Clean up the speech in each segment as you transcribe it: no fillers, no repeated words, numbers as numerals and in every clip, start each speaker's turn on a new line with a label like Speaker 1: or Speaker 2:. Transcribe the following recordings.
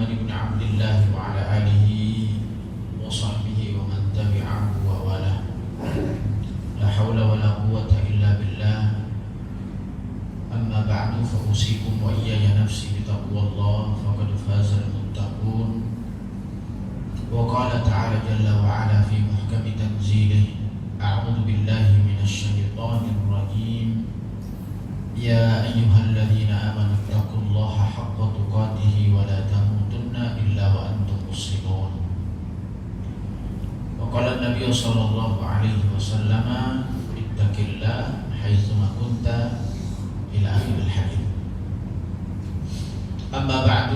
Speaker 1: محمد بن عبد الله وعلى آله وصحبه ومن تبعه ووالاه لا حول ولا قوة إلا بالله أما بعد فأوصيكم وإياي نفسي بتقوى الله فقد فاز المتقون وقال تعالى جل وعلا في محكم تنزيله أعوذ بالله من الشيطان الرجيم يا أيها الذين آمنوا اتقوا الله حق تقاته ولا تموتن إلا وأنتم مسلمون وقال النبي صلى الله عليه وسلم اتق الله حيثما كنت إلى آخر الحديث. أما بعد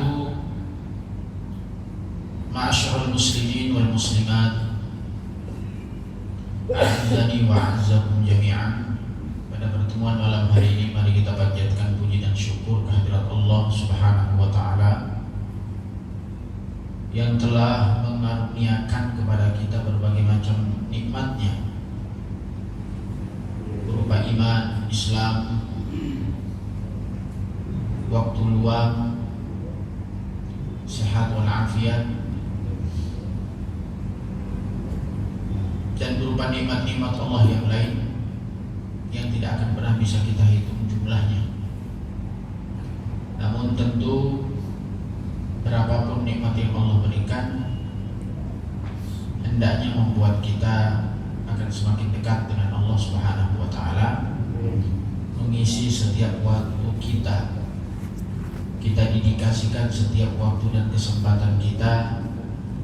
Speaker 1: معاشر المسلمين والمسلمات أعزني وأعزكم جميعا. Pada pertemuan malam hari ini mari kita panjatkan puji dan syukur kehadirat Allah Subhanahu wa taala yang telah mengaruniakan kepada kita berbagai macam nikmat-Nya berupa iman, Islam, waktu luang, sehat walafiat, dan berupa nikmat-nikmat Allah yang lain yang tidak akan pernah bisa kita hitung jumlahnya. Namun tentu berapapun nikmat yang Allah berikan, hendaknya membuat kita akan semakin dekat dengan Allah Subhanahu wa taala, mengisi setiap waktu kita dedikasikan setiap waktu dan kesempatan kita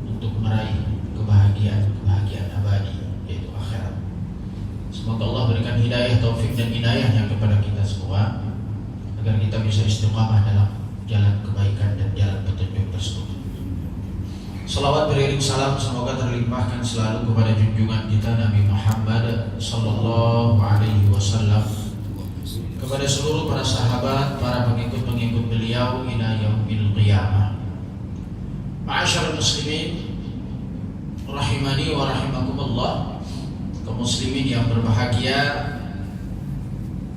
Speaker 1: untuk meraih kebahagiaan abadi, yaitu akhirat. Semoga Allah berikan hidayah, taufik dan inayahnya kepada kita semua agar kita bisa istiqamah dalam jalan kebaikan dan jalan petunjuk tersebut. Salawat beriring salam semoga terlimpahkan selalu kepada junjungan kita Nabi Muhammad sallallahu alaihi wasallam, kepada seluruh para sahabat, para pengikut-pengikut beliau ila yaumil qiyamah. Ma'asyiral muslimin rahimani wa rahimakumullah, kaum muslimin yang berbahagia,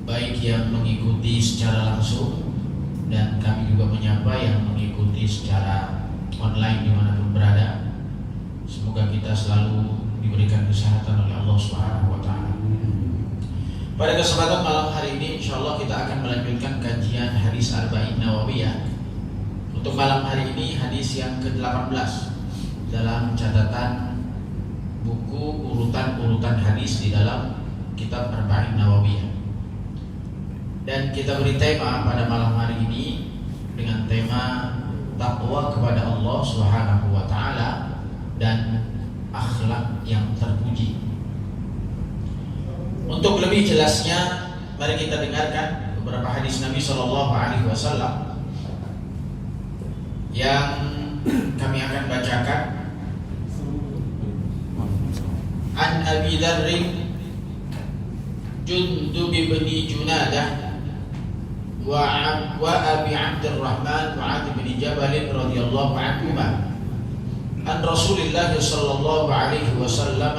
Speaker 1: baik yang mengikuti secara langsung dan kami juga menyapa yang mengikuti secara online dimanapun berada. Semoga kita selalu diberikan kesehatan oleh Allah Subhanahu wa taala. Pada kesempatan malam hari ini insyaallah kita akan melanjutkan kajian hadis Arba'in Nawawiyah. Untuk malam hari ini hadis yang ke-18 dalam catatan buku urutan hadis di dalam kitab Arba'in Nawawiyah. Dan kita beri tema pada malam hari ini dengan tema takwa kepada Allah Subhanahu wa taala dan akhlak yang terpuji. Untuk lebih jelasnya, mari kita dengarkan beberapa hadis Nabi sallallahu alaihi wasallam yang kami akan bacakan. An Abi Dzar Jundub bin Junadah wa Abi Abdurrahman Mu'adz bin Jabal radhiyallahu anhuma an Rasulillah sallallahu alaihi wasallam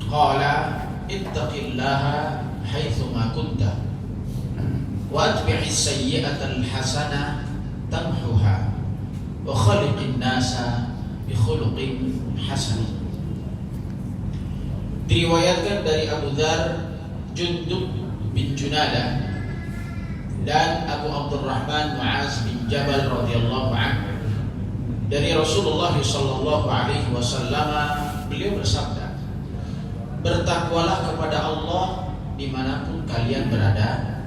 Speaker 1: qala ittaqillaha haitsuma kunta wa atbi'is sayyi'atal hasanah tamhuha wa khaliqin nasa bi khuluqin hasan. Diriwayatkan dari Abu Dzar Jundub bin Junadah dan Abu Abdurrahman Mu'adz bin Jabal radhiyallahu anhu dari Rasulullah sallallahu alaihi wasallam, beliau bersabda, bertakwalah kepada Allah dimanapun kalian berada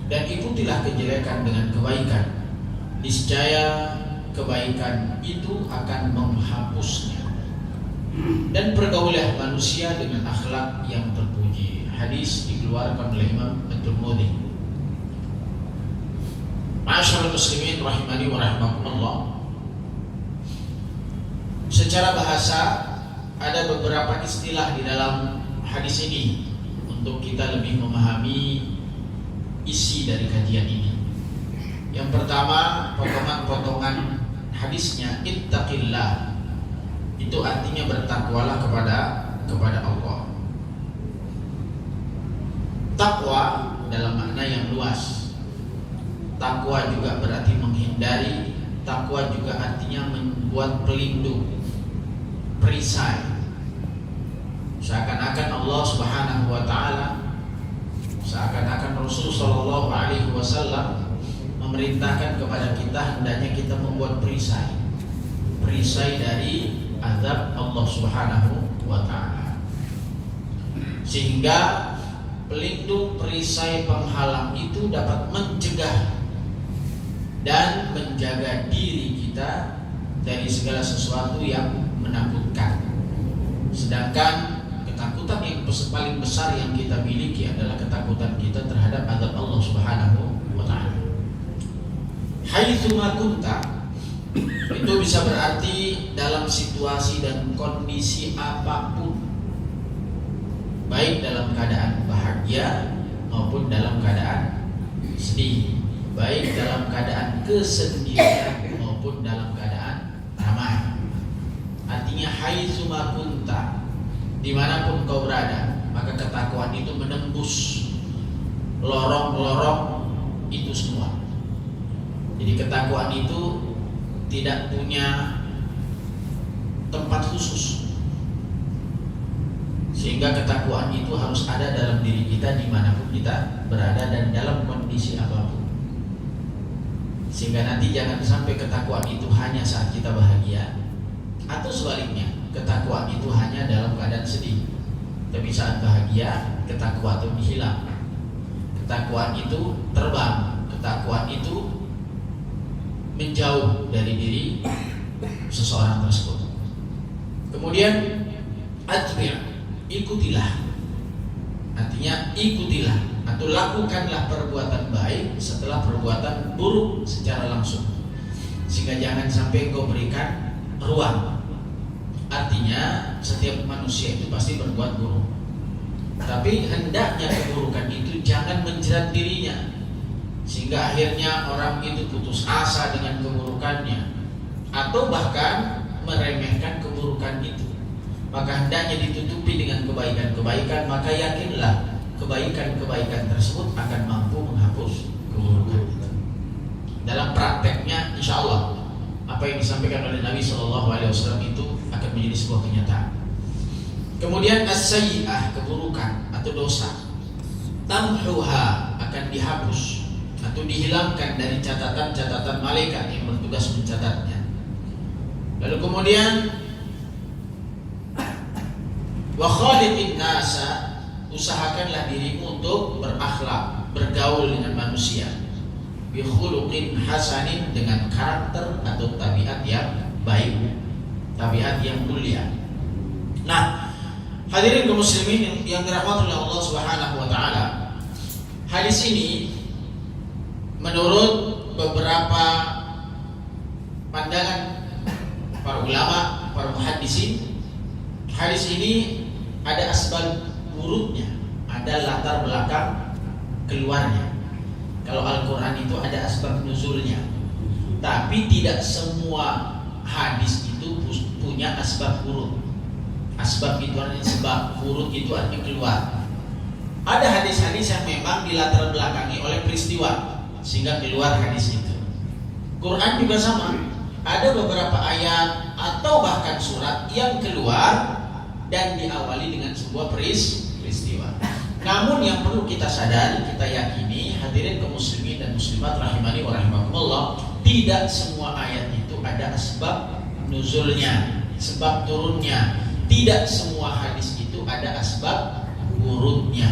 Speaker 1: dan ikutilah kejelekan dengan kebaikan, niscaya kebaikan itu akan menghapusnya, dan pergaulilah manusia dengan akhlak yang terpuji. Hadis dikeluarkan oleh Imam At-Tirmidzi. Ma'asyiral muslimin rahimani wa rahimakumullah. Secara bahasa ada beberapa istilah di dalam hadis ini untuk kita lebih memahami isi dari kajian ini. Yang pertama, potongan-potongan hadisnya ittaqillah, itu artinya bertakwalah kepada Allah. Takwa dalam makna yang luas. Takwa juga berarti menghindari, takwa juga artinya membuat pelindung, perisai. Seakan-akan Allah Subhanahu wa taala, seakan-akan Rasul sallallahu alaihi wasallam memerintahkan kepada kita hendaknya kita membuat perisai. Perisai dari azab Allah Subhanahu wa taala. Sehingga pelindung, perisai, penghalang itu dapat mencegah dan menjaga diri kita dari segala sesuatu yang menakutkan. Sedangkan ketakutan yang paling besar yang kita miliki adalah ketakutan kita terhadap azab Allah Subhanahu wa taala. Haitsu ma kunta itu bisa berarti dalam situasi dan kondisi apapun, baik dalam keadaan bahagia maupun dalam keadaan sedih, baik dalam keadaan kesendirian maupun dalam keadaan ramai. Artinya haitsu ma kunta, dimanapun kau berada, maka ketakwaan itu menembus lorong-lorong itu semua. Jadi ketakwaan itu tidak punya tempat khusus, sehingga ketakwaan itu harus ada dalam diri kita dimanapun kita berada dan dalam kondisi apapun. Sehingga nanti jangan sampai ketakwaan itu hanya saat kita bahagia, atau sebaliknya ketakwaan itu hanya dalam keadaan sedih, tapi saat bahagia ketakwaan itu hilang, ketakwaan itu terbang, ketakwaan itu menjauh dari diri seseorang tersebut. Kemudian atbi', ikutilah. Artinya ikutilah atau lakukanlah perbuatan baik setelah perbuatan buruk secara langsung, sehingga jangan sampai kau berikan ruang. Artinya setiap manusia itu pasti berbuat buruk, tapi hendaknya keburukan itu jangan menjerat dirinya, sehingga akhirnya orang itu putus asa dengan keburukannya atau bahkan meremehkan keburukan itu. Maka hendaknya ditutupi dengan kebaikan-kebaikan, maka yakinlah kebaikan-kebaikan tersebut akan mampu menghapus keburukan itu. Dalam prakteknya insya Allah apa yang disampaikan oleh Nabi SAW itu akan menjadi sebuah kenyataan. Kemudian as-sayyi'ah, keburukan atau dosa, tamhuha, akan dihapus atau dihilangkan dari catatan-catatan malaikat yang bertugas mencatatnya. Lalu kemudian wa khaliqin nasa, usahakanlah dirimu untuk berakhlak, bergaul dengan manusia, bi khuluqin hasanin, dengan karakter atau tabiat yang baik, tabiat yang mulia. Nah, hadirin kaum muslimin yang dirahmati oleh Allah Subhanahu wa taala, hadis ini menurut beberapa pandangan para ulama, para muhaddisin, hadis ini ada asbab wurudnya, ada latar belakang keluarnya. Kalau Al-Quran itu ada asbab nuzulnya, tapi tidak semua hadis itu punya asbab wurud. Asbab itu artinya sebab, wurud itu artinya keluar. Ada hadis-hadis yang memang dilatar belakangi oleh peristiwa sehingga keluar hadis itu. Quran juga sama, ada beberapa ayat atau bahkan surat yang keluar dan diawali dengan sebuah peristiwa. Namun yang perlu kita sadari, kita yakini, hadirin kaum muslimin dan muslimat rahimani wa rahimakumullah, tidak semua ayat itu ada asbab nuzulnya, sebab turunnya. Tidak semua hadis itu ada asbab wurudnya.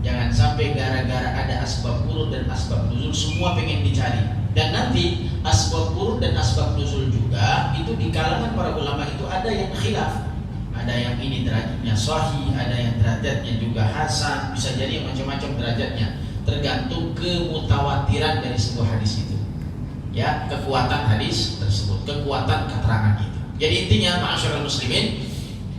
Speaker 1: Jangan sampai gara-gara ada asbab wurud dan asbab nuzul semua pengen dicari. Dan nanti asbab wurud dan asbab nuzul juga itu di kalangan para ulama itu ada yang khilaf. Ada yang ini derajatnya sahih, ada yang derajatnya juga hasan, bisa jadi yang macam-macam derajatnya, tergantung kemutawatiran dari sebuah hadis itu. Ya, kekuatan hadis tersebut, kekuatan keterangan itu. Jadi intinya ma'asyiral muslimin,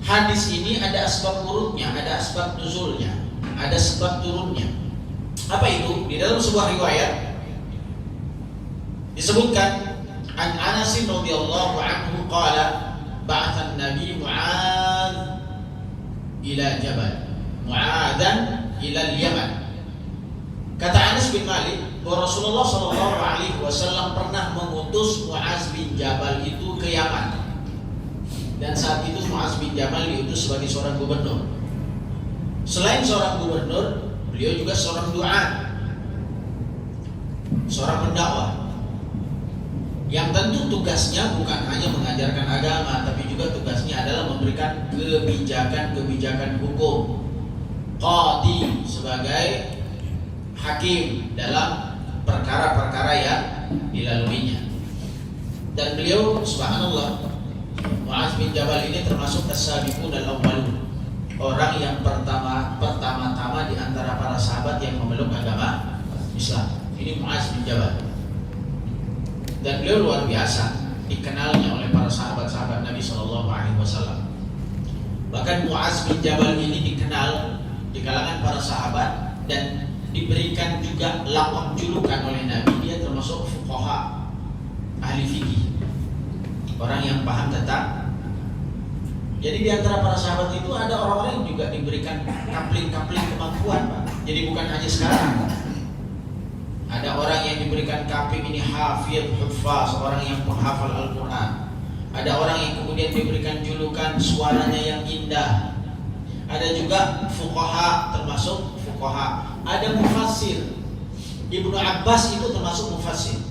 Speaker 1: hadis ini ada asbab wurudnya, ada asbab nuzulnya, ada sebab turunnya. Apa itu? Di dalam sebuah riwayat disebutkan an Anas radhiyallahu anhu qala ba'atha an-nabi Mu'adz ila Jabal, Mu'adzan ila al-Yaman. Kata Anas bin Malik, bahwa Rasulullah Shallallahu Alaihi Wasallam pernah mengutus Muaz bin Jabal itu ke Yaman, dan saat itu Muaz bin Jabal diutus sebagai seorang gubernur. Selain seorang gubernur, beliau juga seorang du'a, seorang pendakwah, yang tentu tugasnya bukan hanya mengajarkan agama, tapi juga tugasnya adalah memberikan kebijakan-kebijakan hukum. Qadi sebagai hakim dalam perkara-perkara yang dilaluinya. Dan beliau, subhanallah, Muaz bin Jabal ini termasuk as-sabiqun al-awwalun, orang yang pertama-tama di antara para sahabat yang memeluk agama Islam. Ini Muaz bin Jabal. Dan beliau luar biasa dikenalnya oleh para sahabat-sahabat Nabi Shallallahu Alaihi Wasallam. Bahkan Muaz bin Jabal ini dikenal di kalangan para sahabat dan diberikan juga laqab julukan oleh Nabi. Dia termasuk fuqaha, ahli fikih, orang yang paham tentang. Jadi di antara para sahabat itu ada orang-orang yang juga diberikan kapling-kapling kemampuan, Pak. Jadi bukan hanya sekarang. Ada orang yang diberikan kaping ini hafidh, huffaz, orang yang penghafal Al-Quran. Ada orang yang kemudian diberikan julukan suaranya yang indah. Ada juga fuqaha, termasuk fuqaha. Ada mufassir. Ibnu Abbas itu termasuk mufassir.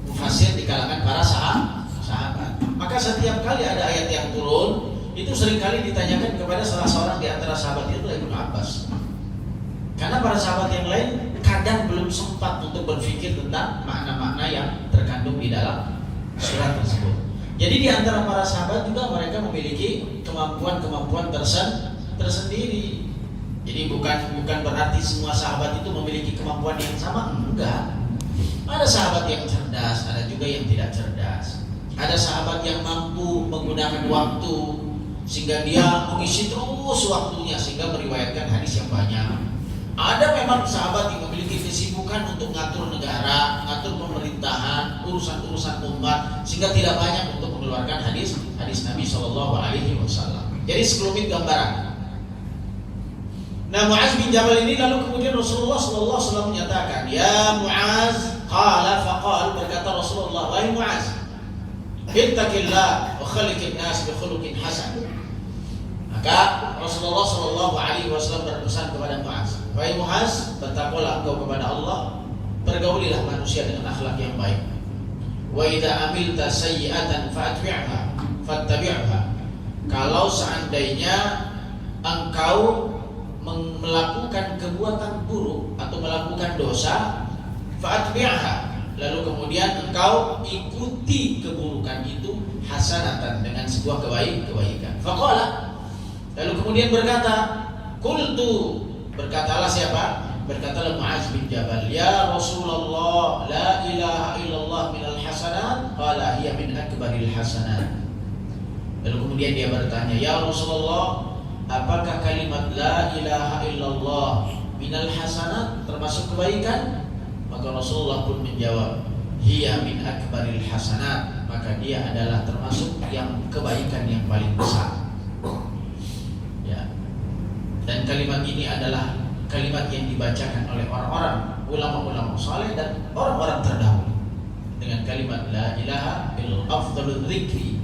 Speaker 1: Mufassir di kalangan para sahabat. Maka setiap kali ada ayat yang turun, itu seringkali ditanyakan kepada salah seorang di antara sahabat itu, Ibnu Abbas. Karena para sahabat yang lain kadang belum sempat untuk berpikir tentang makna-makna yang terkandung di dalam surat tersebut. Jadi di antara para sahabat juga mereka memiliki kemampuan-kemampuan tersendiri. Jadi bukan berarti semua sahabat itu memiliki kemampuan yang sama, enggak. Ada sahabat yang cerdas, ada juga yang tidak cerdas. Ada sahabat yang mampu menggunakan waktu sehingga dia mengisi terus waktunya sehingga meriwayatkan hadis yang banyak. Ada memang sahabat yang memiliki kesibukan untuk ngatur negara, ngatur pemerintahan, urusan-urusan umat, sehingga tidak banyak untuk mengeluarkan hadis Nabi Shallallahu Alaihi Wasallam. Jadi sekelumit gambaran. Nah, Muaz bin Jabal ini lalu kemudian Rasulullah Shallallahu Alaihi Wasallam menyatakan, ya Muaz, qala faqal, berkata Rasulullah, wahai Muaz, ittaqillah wa khaliqin nas bi khuluqin hasan. Maka Rasulullah Shallallahu Alaihi Wasallam berpesan kepada Muaz, wahai Muaz, bertakwalah engkau kepada Allah, pergaulilah manusia dengan akhlak yang baik. Wa idza amilta sayyi'atan fattabi'ha. Kalau seandainya engkau melakukan perbuatan buruk atau melakukan dosa, fattabi'ha, lalu kemudian engkau ikuti keburukan itu hasanatan, dengan sebuah kebaikan. Faqala, lalu kemudian berkata, qultu, berkatalah siapa? Berkatalah Muaz bin Jabal, ya Rasulullah, la ilaha illallah minal hasanat, qala hiya min akbaril hasanat. Lalu kemudian dia bertanya, ya Rasulullah, apakah kalimat la ilaha illallah minal hasanat termasuk kebaikan? Maka Rasulullah pun menjawab, hiya min akbaril hasanat, maka dia adalah termasuk yang kebaikan yang paling besar. Dan kalimat ini adalah kalimat yang dibacakan oleh orang-orang ulama-ulama saleh dan orang-orang terdahulu dengan kalimat la ilaha illallah, afdhalul dzikri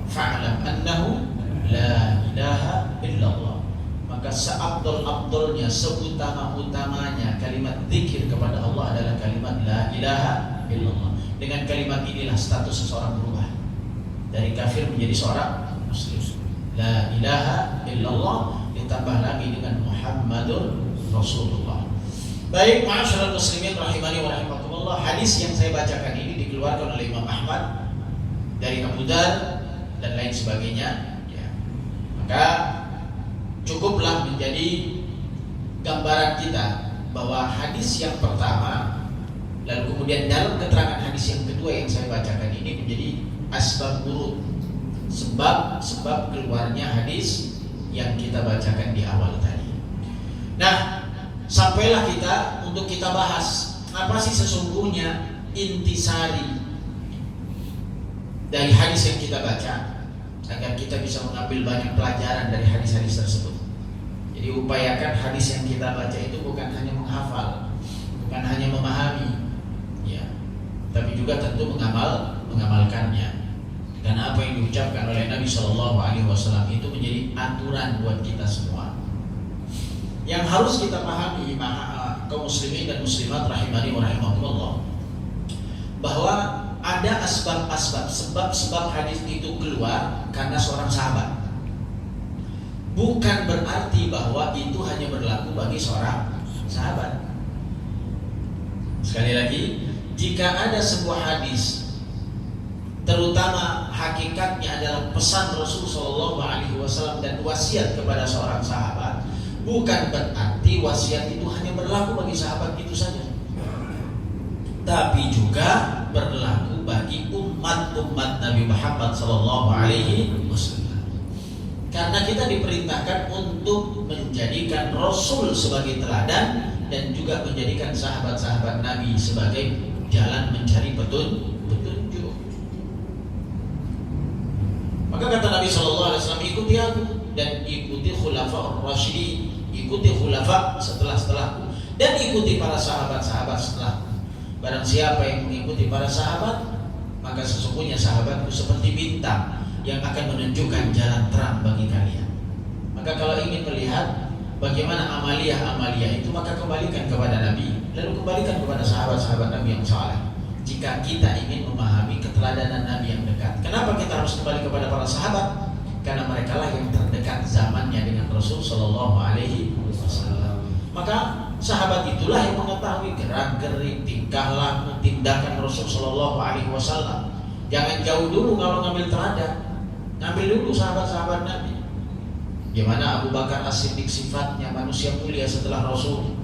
Speaker 1: fa'lam annahu la ilaha illallah. Maka seabdul-abdulnya, seutama-utamanya kalimat zikir kepada Allah adalah kalimat la ilaha illallah. Dengan kalimat inilah status seseorang berubah dari kafir menjadi seorang muslim. La ilaha illallah ditambah lagi dengan Muhammadur Rasulullah. Baik, ma'asyiral muslimin rahimani wa rahimakumullah, hadis yang saya bacakan ini dikeluarkan oleh Imam Ahmad dari Abu Dar dan lain sebagainya, ya. Maka cukuplah menjadi gambaran kita bahwa hadis yang pertama, lalu kemudian dalam keterangan hadis yang kedua yang saya bacakan ini menjadi asbab urut, sebab keluarnya hadis yang kita bacakan di awal tadi. Nah, sampailah kita untuk kita bahas apa sih sesungguhnya intisari dari hadis yang kita baca, agar kita bisa mengambil banyak pelajaran dari hadis-hadis tersebut. Jadi upayakan hadis yang kita baca itu bukan hanya menghafal, bukan hanya memahami, ya, tapi juga tentu mengamalkannya. Karena apa yang diucapkan oleh Nabi Shallallahu Alaihi Wasallam itu menjadi aturan buat kita semua. Yang harus kita pahami, kaum muslimin dan muslimat rahimani wa rahimakumullah, bahwa ada sebab-sebab hadis itu keluar karena seorang sahabat. Bukan berarti bahwa itu hanya berlaku bagi seorang sahabat. Sekali lagi, jika ada sebuah hadis, terutama hakikatnya adalah pesan Rasul Shallallahu Alaihi Wasallam dan wasiat kepada seorang sahabat, bukan berarti wasiat itu hanya berlaku bagi sahabat itu saja, tapi juga berlaku bagi umat-umat Nabi Muhammad Shallallahu Alaihi Wasallam. Karena kita diperintahkan untuk menjadikan Rasul sebagai teladan dan juga menjadikan sahabat-sahabat Nabi sebagai jalan mencari petunjuk. Maka kata Nabi Shallallahu Alaihi Wasallam, ikuti aku dan ikuti khulafa ar-rasyidin, ikuti khulafa setelahku dan ikuti para sahabat-sahabat setelahku. Barang siapa yang mengikuti para sahabat, maka sesungguhnya sahabatku seperti bintang yang akan menunjukkan jalan terang bagi kalian. Maka kalau ingin melihat bagaimana amalia itu, maka kembalikan kepada Nabi, lalu kembalikan kepada sahabat-sahabat Nabi yang saleh. Jika kita ingin memahami keteladanan Nabi yang dekat, kenapa kita harus kembali kepada para sahabat? Karena mereka lah yang terdekat zamannya dengan Rasul Shallallahu Alaihi Wasallam. Maka sahabat itulah yang mengetahui gerak-gerik, tingkah laku, tindakan Rasul Shallallahu Alaihi Wasallam. Jangan jauh dulu kalau ngambil teladan, ngambil dulu sahabat-sahabat Nabi. Gimana Abu Bakar As-Siddiq sifatnya, manusia mulia setelah Rasul,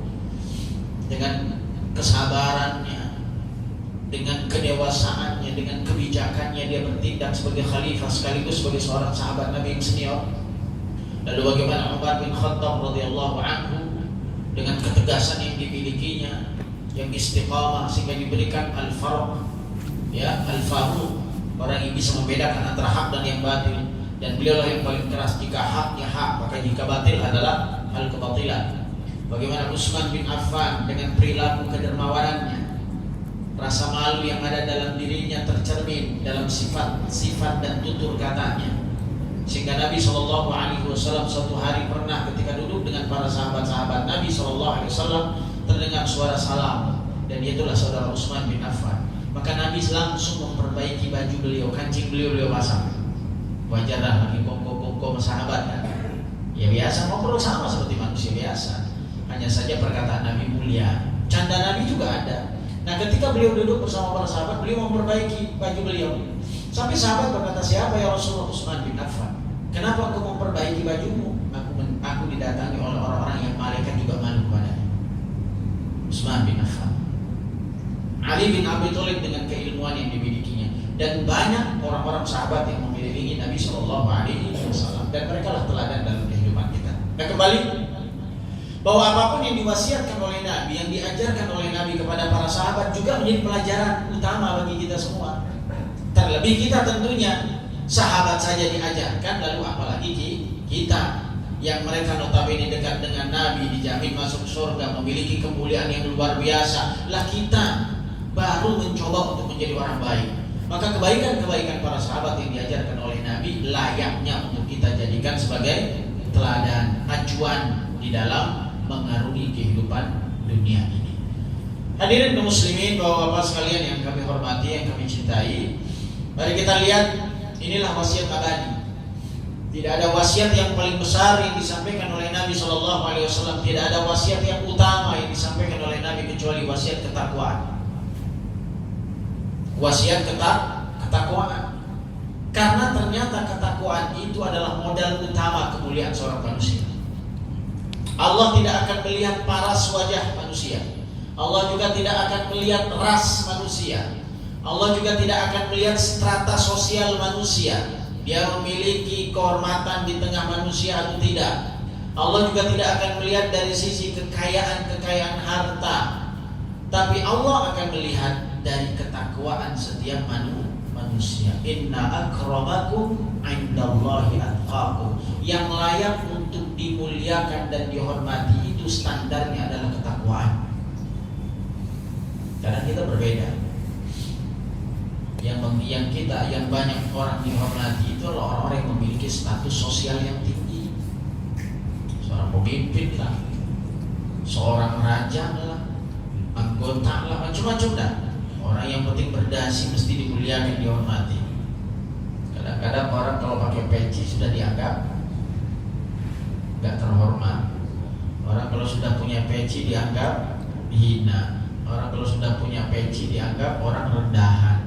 Speaker 1: dengan kesabarannya, dengan kedewasaannya, dengan kebijakannya, dia bertindak sebagai khalifah sekaligus sebagai seorang sahabat Nabi yang senior. Lalu bagaimana Umar bin Khattab radhiyallahu anhu dengan ketegasan yang dimilikinya, yang istiqamah sehingga diberikan al-faruq, ya, al-faruq, orang yang bisa membedakan antara hak dan yang batil. Dan beliau yang paling keras, jika haknya hak, maka jika batil adalah hal kebatilan. Bagaimana Utsman bin Affan dengan perilaku kedermawanannya, rasa malu yang ada dalam dirinya tercermin dalam sifat dan tutur katanya, sehingga Nabi Shallallahu Alaihi Wasallam suatu hari pernah ketika duduk dengan para sahabat-sahabat Nabi Shallallahu Alaihi Wasallam terdengar suara salam, dan itulah saudara Utsman bin Affan. Maka Nabi langsung memperbaiki baju beliau, kancing beliau pasang. Wajar lah lagi kongko sahabat kan? Ya biasa, ngobrol sama seperti manusia biasa. Hanya saja perkataan Nabi mulia, canda Nabi juga ada. Nah, ketika beliau duduk bersama para sahabat, beliau memperbaiki baju beliau. Sampai sahabat berkata, siapa ya Rasulullah? Utsman bin Affan. Kenapa engkau memperbaiki bajumu? Aku didatangi oleh orang-orang yang malaikat juga malu kepadanya. Utsman bin Affan. Ali bin Abi Thalib dengan keilmuan yang dimilikinya, dan banyak orang-orang sahabat yang memiliki Nabi Shallallahu Alaihi Wasallam, dan mereka lah teladan dalam kehidupan kita. Nah, kembali bahwa apapun yang diwasiatkan oleh Nabi, yang diajarkan oleh Nabi kepada para sahabat juga menjadi pelajaran utama bagi kita semua. Terlebih kita tentunya, sahabat saja diajarkan, lalu apalagi kita yang mereka notabene dekat dengan Nabi, dijamin masuk surga, memiliki kemuliaan yang luar biasa. Lah kita baru mencoba untuk menjadi orang baik. Maka kebaikan-kebaikan para sahabat yang diajarkan oleh Nabi layaknya untuk kita jadikan sebagai teladan, acuan di dalam mengarungi kehidupan dunia ini. Hadirin kaum muslimin, bapak-bapak sekalian yang kami hormati, yang kami cintai, mari kita lihat, inilah wasiat abadi. Tidak ada wasiat yang paling besar yang disampaikan oleh Nabi Shallallahu Alaihi Wasallam. Tidak ada wasiat yang utama yang disampaikan oleh Nabi kecuali wasiat ketakwaan. Wasiat ketakwaan. Karena ternyata ketakwaan itu adalah modal utama kemuliaan seorang manusia. Allah tidak akan melihat paras wajah manusia. Allah juga tidak akan melihat ras manusia. Allah juga tidak akan melihat strata sosial manusia. Dia memiliki kehormatan di tengah manusia atau tidak. Allah juga tidak akan melihat dari sisi kekayaan harta. Tapi Allah akan melihat dari ketakwaan setiap manusia. Inna akramakum indallahi atqakum. Yang layak untuk dimuliakan dan dihormati itu standarnya adalah ketakwaan. Karena kita berbeda. Yang banyak orang dihormati itu adalah orang-orang yang memiliki status sosial yang tinggi. Seorang pemimpin lah, seorang raja lah, anggota lah, macam-macam dah. Orang yang penting berdasi mesti dimuliakan, dihormati. Kadang-kadang orang kalau pakai peci sudah dianggap gak terhormat. Orang kalau sudah punya peci dianggap hina. Orang kalau sudah punya peci dianggap orang rendahan.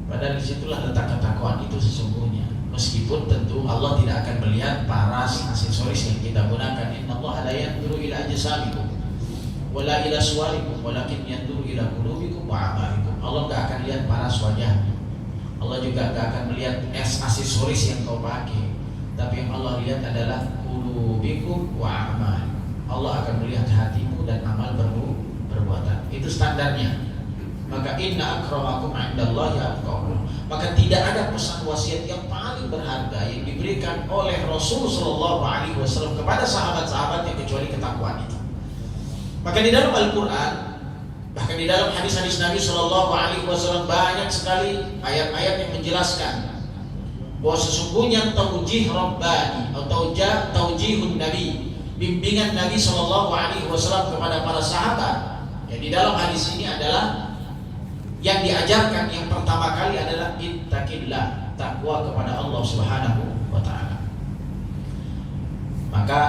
Speaker 1: Padahal disitulah letak ketakwaan itu sesungguhnya. Meskipun tentu Allah tidak akan melihat paras aksesoris yang kita gunakan. Innallaha la yanzuru ila ajsamikum wala ila suwarikum walakin yanzuru ila qulubikum wa a'malikum. Allah tidak akan lihat paras wajahmu. Allah juga tidak akan melihat aksesoris yang kau pakai. Tapi yang Allah lihat adalah qulubikum wa a'malikum. Allah akan melihat hatimu dan amal perbuatan. Itu standarnya. Maka inna akramakum indallahi atqakum. Maka tidak ada pesan wasiat yang paling berharga yang diberikan oleh Rasul sallallahu alaihi wasallam kepada sahabat-sahabatnya kecuali ketakwaan itu. Maka di dalam Al-Qur'an, bahkan di dalam hadis-hadis Nabi sallallahu alaihi wasallam banyak sekali ayat-ayat yang menjelaskan bahwa sesungguhnya taujih rabbani atau taujihun Nabi, bimbingan Nabi sallallahu alaihi wasallam kepada para sahabat. Ya, di dalam hadis ini adalah yang diajarkan yang pertama kali adalah ittaqillah, takwa kepada Allah Subhanahu wa taala. Maka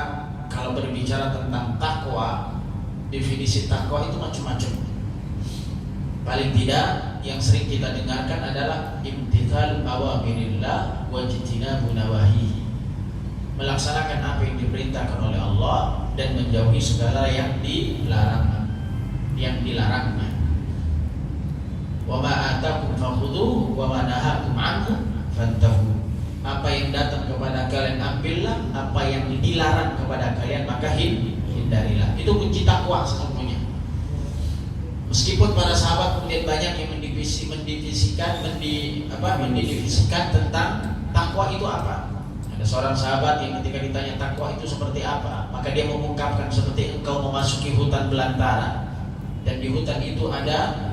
Speaker 1: kalau berbicara tentang takwa, definisi takwa itu macam-macam. Paling tidak yang sering kita dengarkan adalah imtithal awamirillah wa ijtinabu nawahihi. Melaksanakan apa yang diperintahkan oleh Allah dan menjauhi segala yang dilarangnya. Wa ma atakum fakhudhuhu wa ma nahakum anhu fantahu. Apa yang datang kepada kalian ambillah, apa yang dilarang kepada kalian maka hindarilah. Itu kunci takwa sesungguhnya. Meskipun para sahabat kemudian banyak yang mendefinikan tentang takwa itu apa. Ada seorang sahabat yang ketika ditanya takwa itu seperti apa, maka dia mengungkapkan seperti engkau memasuki hutan belantara dan di hutan itu ada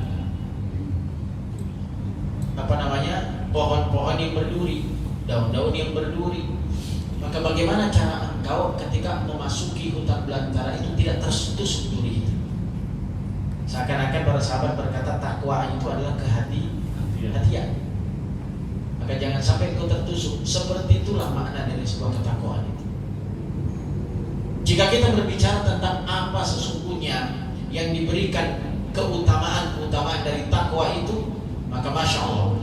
Speaker 1: pohon-pohon yang berduri, daun-daun yang berduri. Maka bagaimana cara engkau ketika memasuki hutan belantara itu tidak tersentuh duri itu? Seakan-akan para sahabat berkata takwa itu adalah kehati-hatian. Maka jangan sampai engkau tertusuk. Seperti itulah makna dari sebuah ketakwaan itu. Jika kita berbicara tentang apa sesungguhnya yang diberikan keutamaan dari takwa itu, maka masya Allah,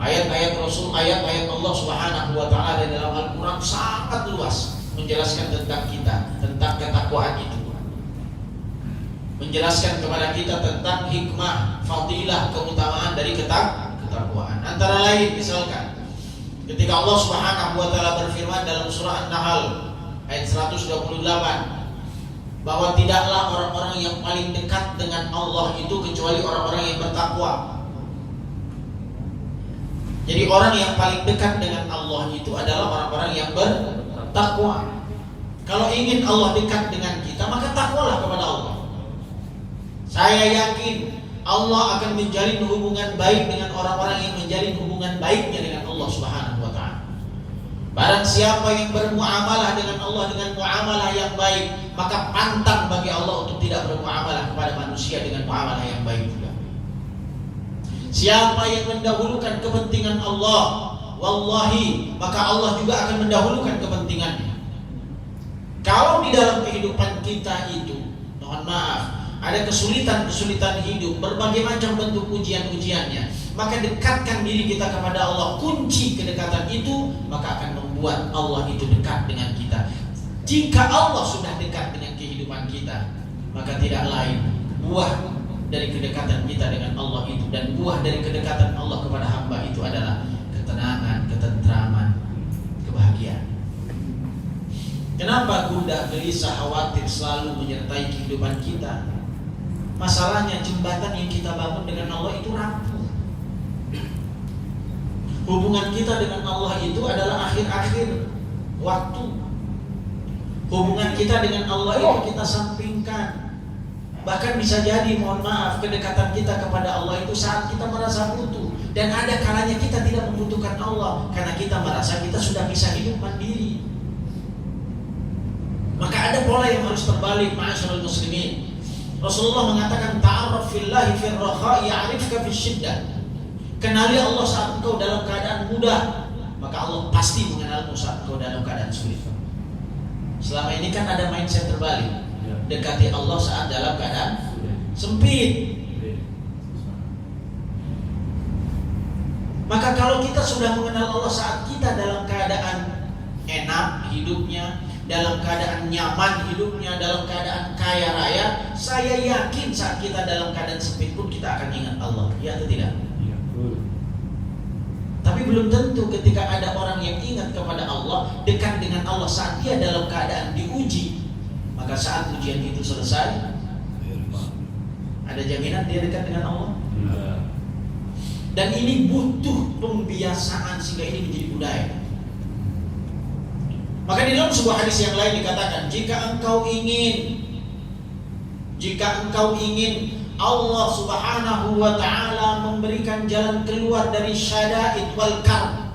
Speaker 1: ayat-ayat Rasul, ayat-ayat Allah Subhanahu wa taala dalam Al-Qur'an sangat luas menjelaskan tentang kita, tentang ketakwaan itu. Menjelaskan kepada kita tentang hikmah, fadilah, keutamaan dari ketakwaan. Antara lain misalkan ketika Allah Subhanahu wa taala berfirman dalam surah An-Nahl ayat 128 bahwa tidaklah orang-orang yang paling dekat dengan Allah itu kecuali orang-orang yang bertakwa. Jadi orang yang paling dekat dengan Allah itu adalah orang-orang yang bertakwa. Kalau ingin Allah dekat dengan kita, maka takwalah kepada Allah. Saya yakin Allah akan menjalin hubungan baik dengan orang-orang yang menjalin hubungan baiknya dengan Allah Subhanahu wa taala. Barang siapa yang bermuamalah dengan Allah dengan muamalah yang baik, maka pantang bagi Allah untuk tidak bermuamalah kepada manusia dengan muamalah yang baik juga. Siapa yang mendahulukan kepentingan Allah, wallahi, maka Allah juga akan mendahulukan kepentingannya. Kalau di dalam kehidupan kita itu, mohon maaf, ada kesulitan-kesulitan hidup, berbagai macam bentuk ujian-ujiannya, maka dekatkan diri kita kepada Allah. Kunci kedekatan itu maka akan membuat Allah itu dekat dengan kita. Jika Allah sudah dekat dengan kehidupan kita, maka tidak lain buah dari kedekatan kita dengan Allah itu, dan buah dari kedekatan Allah kepada hamba itu adalah ketenangan, ketentraman, kebahagiaan. Kenapa gundah, gelisah, khawatir selalu menyertai kehidupan kita? Masalahnya jembatan yang kita bangun dengan Allah itu rapuh. Hubungan kita dengan Allah itu adalah akhir-akhir waktu. Hubungan kita dengan Allah itu kita sampingkan. Bahkan bisa jadi, mohon maaf, kedekatan kita kepada Allah itu saat kita merasa butuh. Dan ada kalanya kita tidak membutuhkan Allah karena kita merasa kita sudah bisa hidup mandiri. Maka ada pola yang harus terbalik, ma'asyiral muslimin. Rasulullah mengatakan, ta'arraf fillahi fir rakha ya'rifka fis syiddah. Kenali Allah saat engkau dalam keadaan mudah, maka Allah pasti mengenalmu saat engkau dalam keadaan sulit. Selama ini kan ada mindset terbalik. Dekati Allah saat dalam keadaan sempit. Maka kalau kita sudah mengenal Allah saat kita dalam keadaan enak hidupnya, dalam keadaan nyaman hidupnya, dalam keadaan kaya raya, saya yakin saat kita dalam keadaan sempit pun kita akan ingat Allah, ya atau tidak? Tapi belum tentu ketika ada orang yang ingat kepada Allah, dekat dengan Allah saat dia dalam keadaan diuji, maka saat ujian itu selesai, ada jaminan dia dekat dengan Allah? Dan ini butuh pembiasaan sehingga ini menjadi budaya. Maka di dalam sebuah hadis yang lain dikatakan, jika engkau ingin Allah Subhanahu wa ta'ala memberikan jalan keluar dari syada'id wal karb,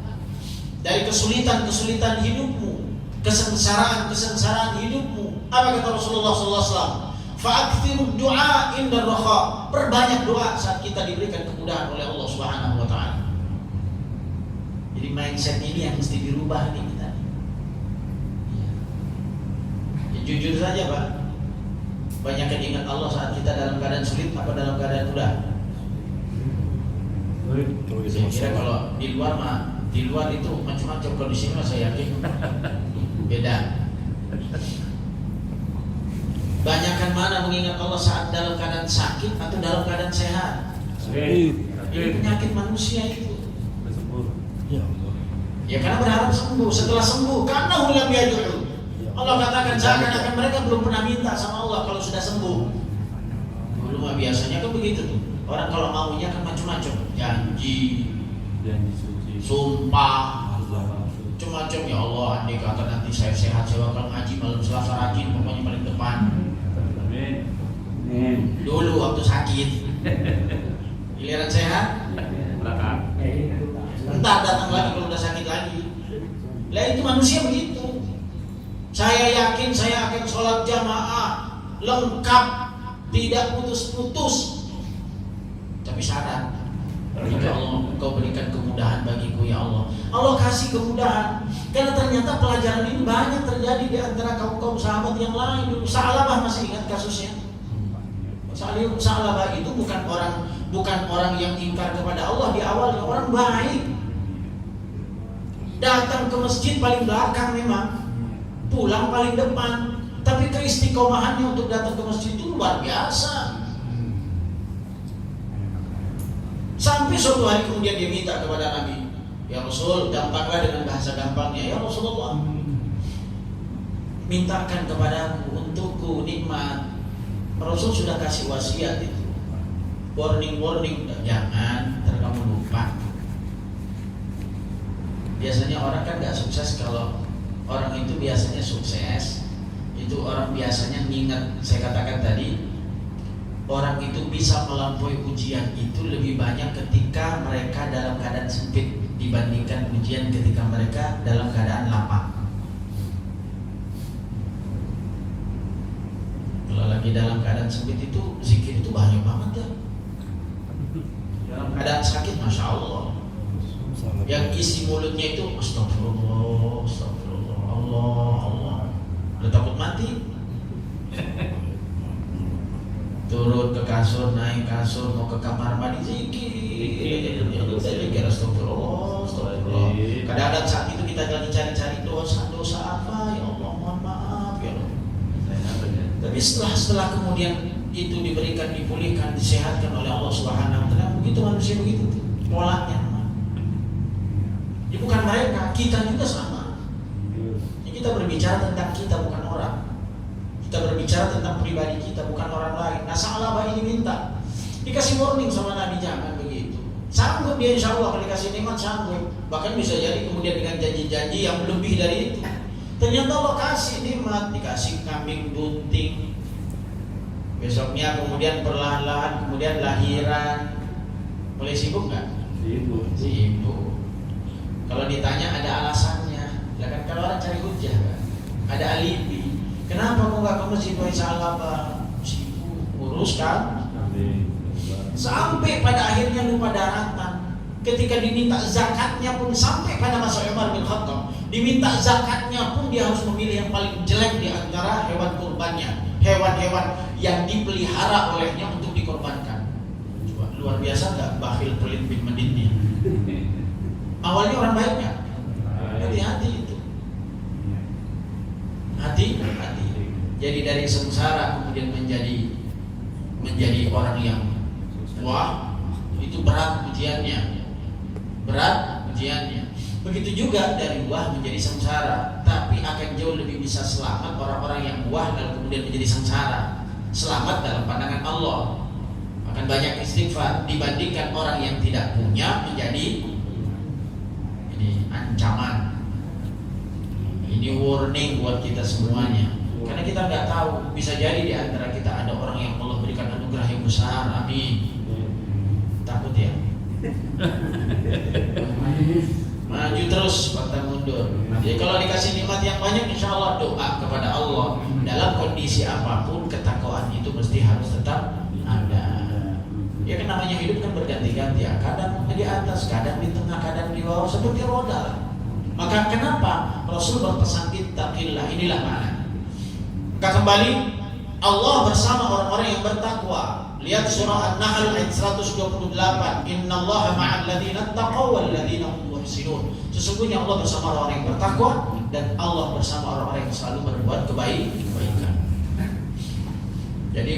Speaker 1: dari kesulitan-kesulitan hidupmu, kesengsaraan hidupmu, apa kata Rasulullah SAW? Fa'akthirud du'a inda rakha. Perbanyak doa saat kita diberikan kemudahan oleh Allah Subhanahu wa ta'ala. Jadi mindset ini yang mesti dirubah nih kita. Ya, jujur saja Pak, banyak yang ingat Allah saat kita dalam keadaan sulit apa dalam keadaan mudah? Saya kira kalau di luar itu macam-macam, kalau di sini saya yakin beda. Banyakan mana mengingat Allah saat dalam keadaan sakit atau dalam keadaan sehat? Ini penyakit manusia itu. Ya karena berharap sembuh. Setelah sembuh, karena ulam yad'u. Allah katakan seakan-akan mereka belum pernah minta sama Allah kalau sudah sembuh. Dulu mah biasanya kan begitu tuh. Orang kalau maunya kan macam-macam, janji suci, sumpah, macam-macam. Ya Allah, andai kata nanti saya sehat, saya bakal ngaji malam Selasa rajin, pokoknya paling depan. Dulu waktu sakit, giliran sehat, entah datang lagi kalau udah sakit lagi. Lah itu manusia begitu. Saya yakin saya akan sholat jamaah lengkap, tidak putus-putus. Tapi syarat, jika Allah Engkau berikan kemudahan bagiku ya Allah. Allah kasih kemudahan. Karena ternyata pelajaran ini banyak terjadi di antara kaum sahabat yang lain. Sa'labah masih ingat kasusnya? Sa'labah itu bukan orang yang ingkar kepada Allah di awalnya, orang baik. Datang ke masjid paling belakang memang, pulang paling depan, tapi keistiqomahannya untuk datang ke masjid itu luar biasa. Sampai suatu hari kemudian dia minta kepada Nabi, ya Rasul, gampanglah dengan bahasa gampangnya, ya Rasulullah, mintakan kepadaku untukku nikmat. Rasul sudah kasih wasiat itu, warning, jangan ntar kamu lupa. Biasanya orang kan gak sukses. Kalau orang itu biasanya sukses, itu orang biasanya mengingat, saya katakan tadi, orang itu bisa melampaui ujian itu lebih banyak ketika mereka dalam keadaan sempit dibandingkan ujian ketika mereka dalam keadaan lapang. Kalau lagi dalam keadaan sempit itu zikir itu banyak banget ya. Dalam keadaan sakit, masya Allah, yang isi mulutnya itu astagfirullah, astagfirullah, Allah. Udah takut mati. Turun ke kasur, naik kasur, mau ke kamar mandi zikir. Zikir astagfirullah, astagfirullah. Kadang-kadang saat itu kita lagi cari-cari dosa apa, ya Allah mohon maaf ya Allah. Tapi setelah kemudian itu diberikan, dipulihkan, disehatkan oleh Allah Subhanahu wa ta'ala, begitu manusia begitu polanya. Ini bukan mereka, kita juga sama. Ini kita berbicara tentang kita, bukan orang. Kita berbicara tentang pribadi kita, bukan orang lain. Nah, Sa'labah ini minta, dikasih warning sama Nabi, jangan begitu. Sanggup dia, insya Allah kalau dikasih nikmat sanggup. Bahkan bisa jadi kemudian dengan janji-janji yang lebih dari itu. Ternyata Allah kasih nikmat, dikasih kambing bunting Besoknya kemudian perlahan-lahan kemudian lahiran. Boleh sibuk nggak? Sibuk. Kalau ditanya ada alasannya. Ya kan kalau orang cari hujah kan, ada alibi. Kenapa kok nggak ke masjid? Salah Pak, sibuk urus kan. Sampai pada akhirnya lupa daratan. Ketika diminta zakatnya pun sampai pada masa Umar bin Khattab, diminta zakatnya pun dia harus memilih yang paling jelek di antara hewan kurbannya, hewan-hewan yang dipelihara olehnya untuk dikorbankan. Coba luar biasa nggak bakhil pelit bin Madinnya. Awalnya orang baiknya, hati-hati itu, hati-hati. Jadi dari sengsara kemudian menjadi orang yang wah, itu berat ujiannya. Berat ujiannya. Begitu juga dari wah menjadi sengsara, tapi akan jauh lebih bisa selamat orang-orang yang wah dan kemudian menjadi sengsara. Selamat dalam pandangan Allah. Akan banyak istighfar dibandingkan orang yang tidak punya menjadi ini ancaman. Ini warning buat kita semuanya. Karena kita nggak tahu, bisa jadi di antara kita ada orang yang Allah berikan anugerah yang besar. Amin. Takut ya? Maju terus, pantang mundur. Jadi kalau dikasih nikmat yang banyak, insya Allah doa kepada Allah. Dalam kondisi apapun, ketakwaan itu mesti harus tetap ada. Ya kan namanya hidup kan berganti-ganti ya. Kadang di atas, kadang di tengah, kadang di bawah, seperti roda lah. Maka kenapa Rasul berpesan ittaqillah? Inilah makna. Maka kembali Allah bersama orang-orang yang bertakwa. Lihat surah An-Nahl ayat 128. Innallaha ma'al ladzina taqaw wal ladzina hum muhsinun. Sesungguhnya Allah bersama orang yang bertakwa dan Allah bersama orang-orang yang selalu berbuat kebaikan. Jadi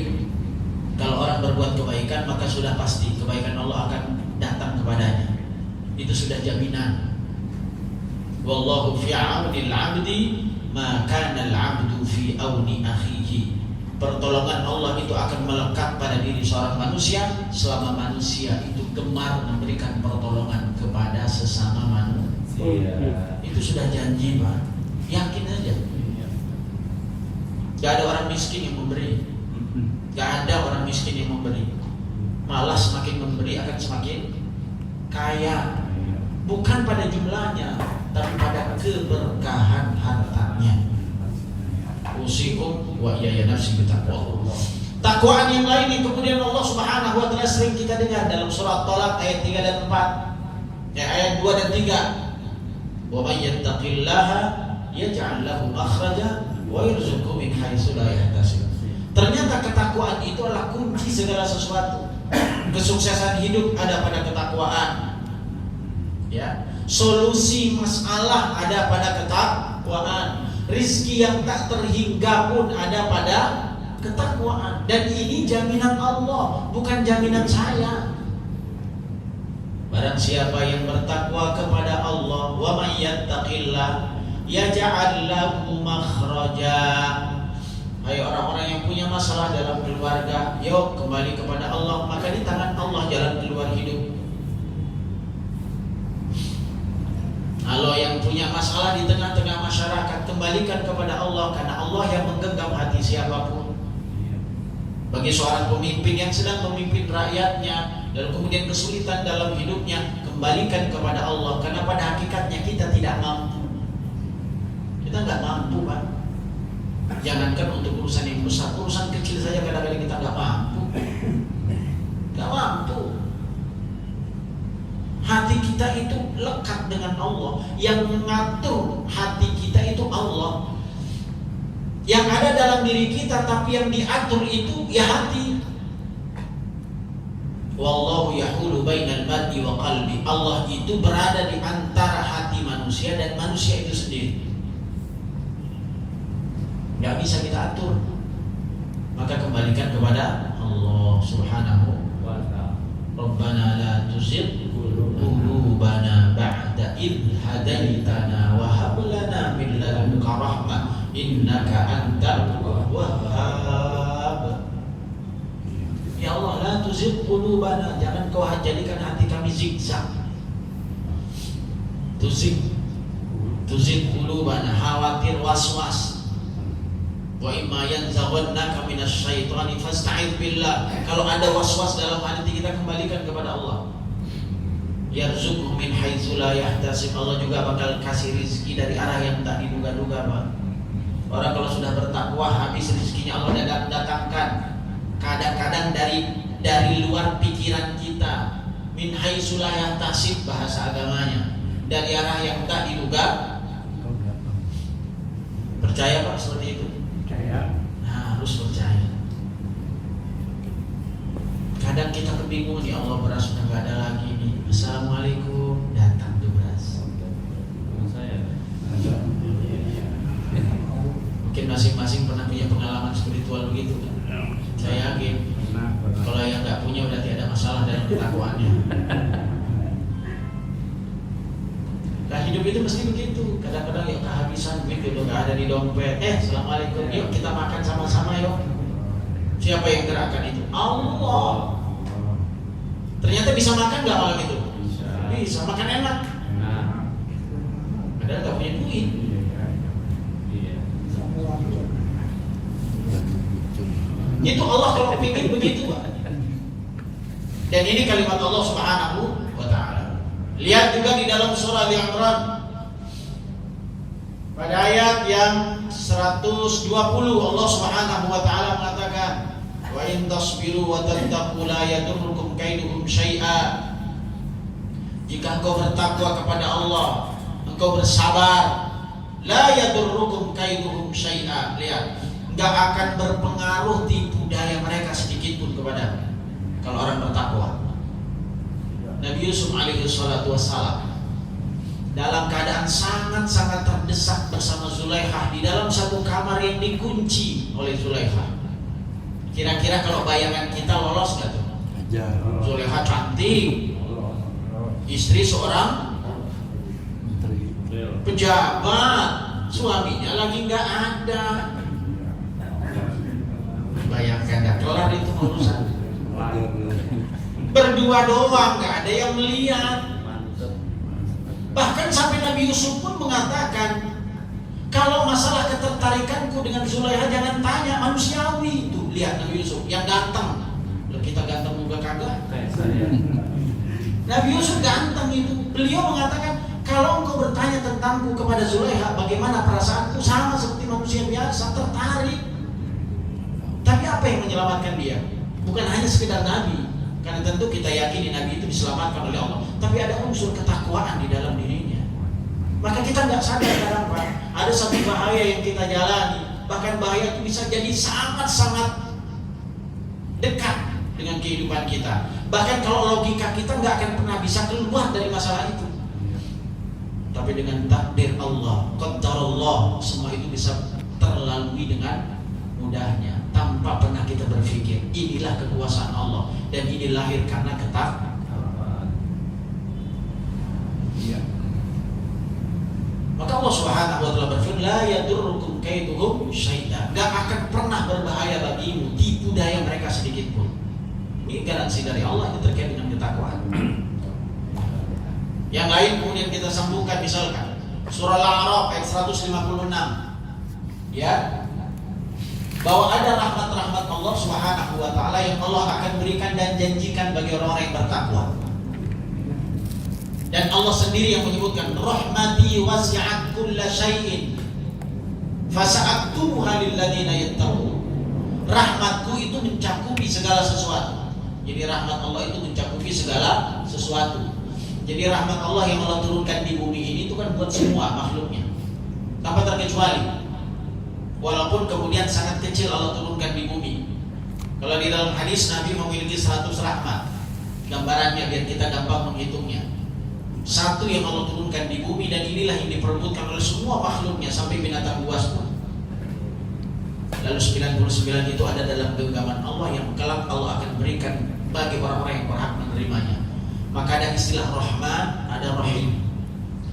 Speaker 1: kalau orang berbuat kebaikan maka sudah pasti kebaikan Allah akan datang kepadanya. Itu sudah jaminan. Wallahu fi 'aunil 'abdi ma kana al-'abdu fi auni akhihi. Pertolongan Allah itu akan melekat pada diri seorang manusia selama manusia itu gemar memberikan pertolongan kepada sesama manusia. Itu sudah janji, Pak. Yakin aja. Gak ada orang miskin yang memberi. Gak ada orang miskin yang memberi. Malah semakin memberi akan semakin kaya. Bukan pada jumlahnya, tapi pada keberkahan hartanya. Usikum wa iyaya nafsi bitaqwa. Takwaan yang lain yang kemudian Allah Subhanahu wa taala sering kita dengar dalam surah Talaq ayat 3 dan 4. Ayat 2 dan 3. Wa may yattaqillaha yaj'al lahu makhraja wa yarzuqhu min haitsu la yahtasib. Ternyata ketakwaan itu adalah kunci segala sesuatu. Kesuksesan hidup ada pada ketakwaan. Ya, solusi masalah ada pada ketakwaan. Rizki yang tak terhingga pun ada pada ketakwaan. Dan ini jaminan Allah, bukan jaminan saya. Barang siapa yang bertakwa kepada Allah, wa may yattaqillah yaj'al lahu makhraja. Hai orang-orang yang punya masalah dalam keluarga, yuk kembali kepada Allah, maka di tangan Allah jalan keluar hidup. Kalau yang punya masalah di tengah-tengah masyarakat, kembalikan kepada Allah, karena Allah yang menggenggam hati siapapun. Bagi seorang pemimpin yang sedang memimpin rakyatnya dan kemudian kesulitan dalam hidupnya, kembalikan kepada Allah, karena pada hakikatnya kita tidak mampu. Kita nggak mampu, Pak. Jangankan untuk urusan yang besar, urusan kecil saja kadang-kadang kita nggak mampu. Nggak mampu. Hati kita itu lekat dengan Allah. Yang mengatur hati kita itu Allah. Yang ada dalam diri kita, tapi yang diatur itu ya hati. Wallahu yahulu bainal mar'i wa qalbi. Allah itu berada di antara hati manusia dan manusia itu sendiri. Gak bisa kita atur. Maka kembalikan kepada Allah Subhanahu wa ta'ala. Rabbana la tuzigh qulubana ba'da idh hadaitana wa hab lana min ladunka rahmah innaka antal wahhab. Ya Allah, la tuzigh qulubana, jangan kau jadikan hati kami zigzag. Tuzigh qulubana, khawatir, was-was. Wa imma yanzaghannaka minasyaitani fasta'idz billah. Kalau ada was-was dalam hati kita, kembalikan kepada Allah. Yarzuqhu min haitsu la yahtasib. Allah juga bakal kasih rezeki dari arah yang tak diduga-duga, Pak. Orang kalau sudah bertakwa, habis rezekinya Allah datangkan. Kadang-kadang dari luar pikiran kita. Min haitsu la yahtasib bahasa agamanya. Dari arah yang tak diduga. Percaya Pak seperti itu?
Speaker 2: Percaya.
Speaker 1: Nah, harus percaya. Kadang kita kebingungan, ya Allah, beras sudah gak ada lagi nih. Assalamualaikum, datang tuh beras. Mungkin masing-masing pernah punya pengalaman spiritual begitu kan? Saya yakin. Kalau yang gak punya berarti ada masalah dalam ketakwaannya. Nah, hidup itu mesti begitu. Kadang-kadang ya kehabisan duit udah gak ada di dompet. Assalamualaikum, yuk kita makan sama-sama yuk. Siapa yang gerakkan itu? Allah. Ternyata bisa makan gak malam itu? Bisa makan enak. Padahal gak punya duit. Itu Allah kalau pikir begitu, Pak. Dan ini kalimat Allah Subhanahu wa ta'ala. Lihat juga di dalam surah Al-Imran pada ayat yang 120 Allah Subhanahu wa ta'ala mengatakan, wa in tasbiru wa tattaqu la yadurrukum kaiduhum syai'a. Jika engkau bertakwa kepada Allah, engkau bersabar, la yadurrukum kaiduhum syai'a. Lihat, enggak akan berpengaruh tipu daya mereka sedikit pun kepada kalau orang bertakwa. Nabi Yusuf alaihi salatu wassalam dalam keadaan sangat-sangat terdesak bersama Zulaikha di dalam satu kamar yang dikunci oleh Zulaikha. Kira-kira kalau bayangan kita lolos gak tuh? Zulaikha cantik, istri seorang pejabat, suaminya lagi gak ada. Bayangkan, gak kelar itu urusan. Berdua doang, gak ada yang melihat. Bahkan sampai Nabi Yusuf pun mengatakan, kalau masalah ketertarikanku dengan Zulaikha jangan tanya, manusiawi itu. Lihat Nabi Yusuf yang ganteng. Loh, kita ganteng juga kagak. Nabi Yusuf ganteng itu. Beliau mengatakan, kalau engkau bertanya tentangku kepada Zulaikha, bagaimana perasaanku, sama seperti manusia biasa, tertarik. Tapi apa yang menyelamatkan dia? Bukan hanya sekedar Nabi. Karena tentu kita yakini Nabi itu diselamatkan oleh Allah, tapi ada unsur ketakwaan di dalam dirinya. Maka kita nggak sadar kadang Pak, ada satu bahaya yang kita jalani. Bahkan bahaya itu bisa jadi sangat-sangat dekat dengan kehidupan kita. Bahkan kalau logika kita nggak akan pernah bisa keluar dari masalah itu. Tapi dengan takdir Allah, qadarullah, semua itu bisa terlalui dengan mudahnya, tanpa pernah kita berpikir. Inilah kekuasaan Allah, dan ini lahir karena ketakwaan. Maka Allah Subhanahu wa ta'ala berfirman, la yadurrukum kaiduhum syai'a. Enggak akan pernah berbahaya bagimu tipu daya mereka sedikit pun. Ini garansi dari Allah, itu terkait dengan ketakwaan. Yang lain kemudian kita sambungkan, misalkan surah Al-A'raf ayat 156. Ya, bahwa ada rahmat-rahmat Allah Subhanahu wa ta'ala yang Allah akan berikan dan janjikan bagi orang-orang yang bertakwa. Dan Allah sendiri yang menyebutkan, rahmati wasi'at kulla syai'in fasa'aktubuha lilladzina yattaqun. Rahmatku itu mencakupi segala sesuatu. Jadi rahmat Allah itu mencakupi segala sesuatu. Jadi rahmat Allah yang Allah turunkan di bumi ini itu kan buat semua makhluknya, tanpa terkecuali. Walaupun kemudian sangat kecil Allah turunkan di bumi. Kalau di dalam hadis Nabi memiliki 100 rahmat. Gambarannya biar kita gampang menghitungnya. Satu yang Allah turunkan di bumi, dan inilah yang diperebutkan oleh semua makhluknya sampai binatang buas pun. Lalu 99 itu ada dalam genggaman Allah yang kelak Allah akan berikan bagi orang-orang yang berhak menerimanya. Maka ada istilah Rahman, ada Rahim.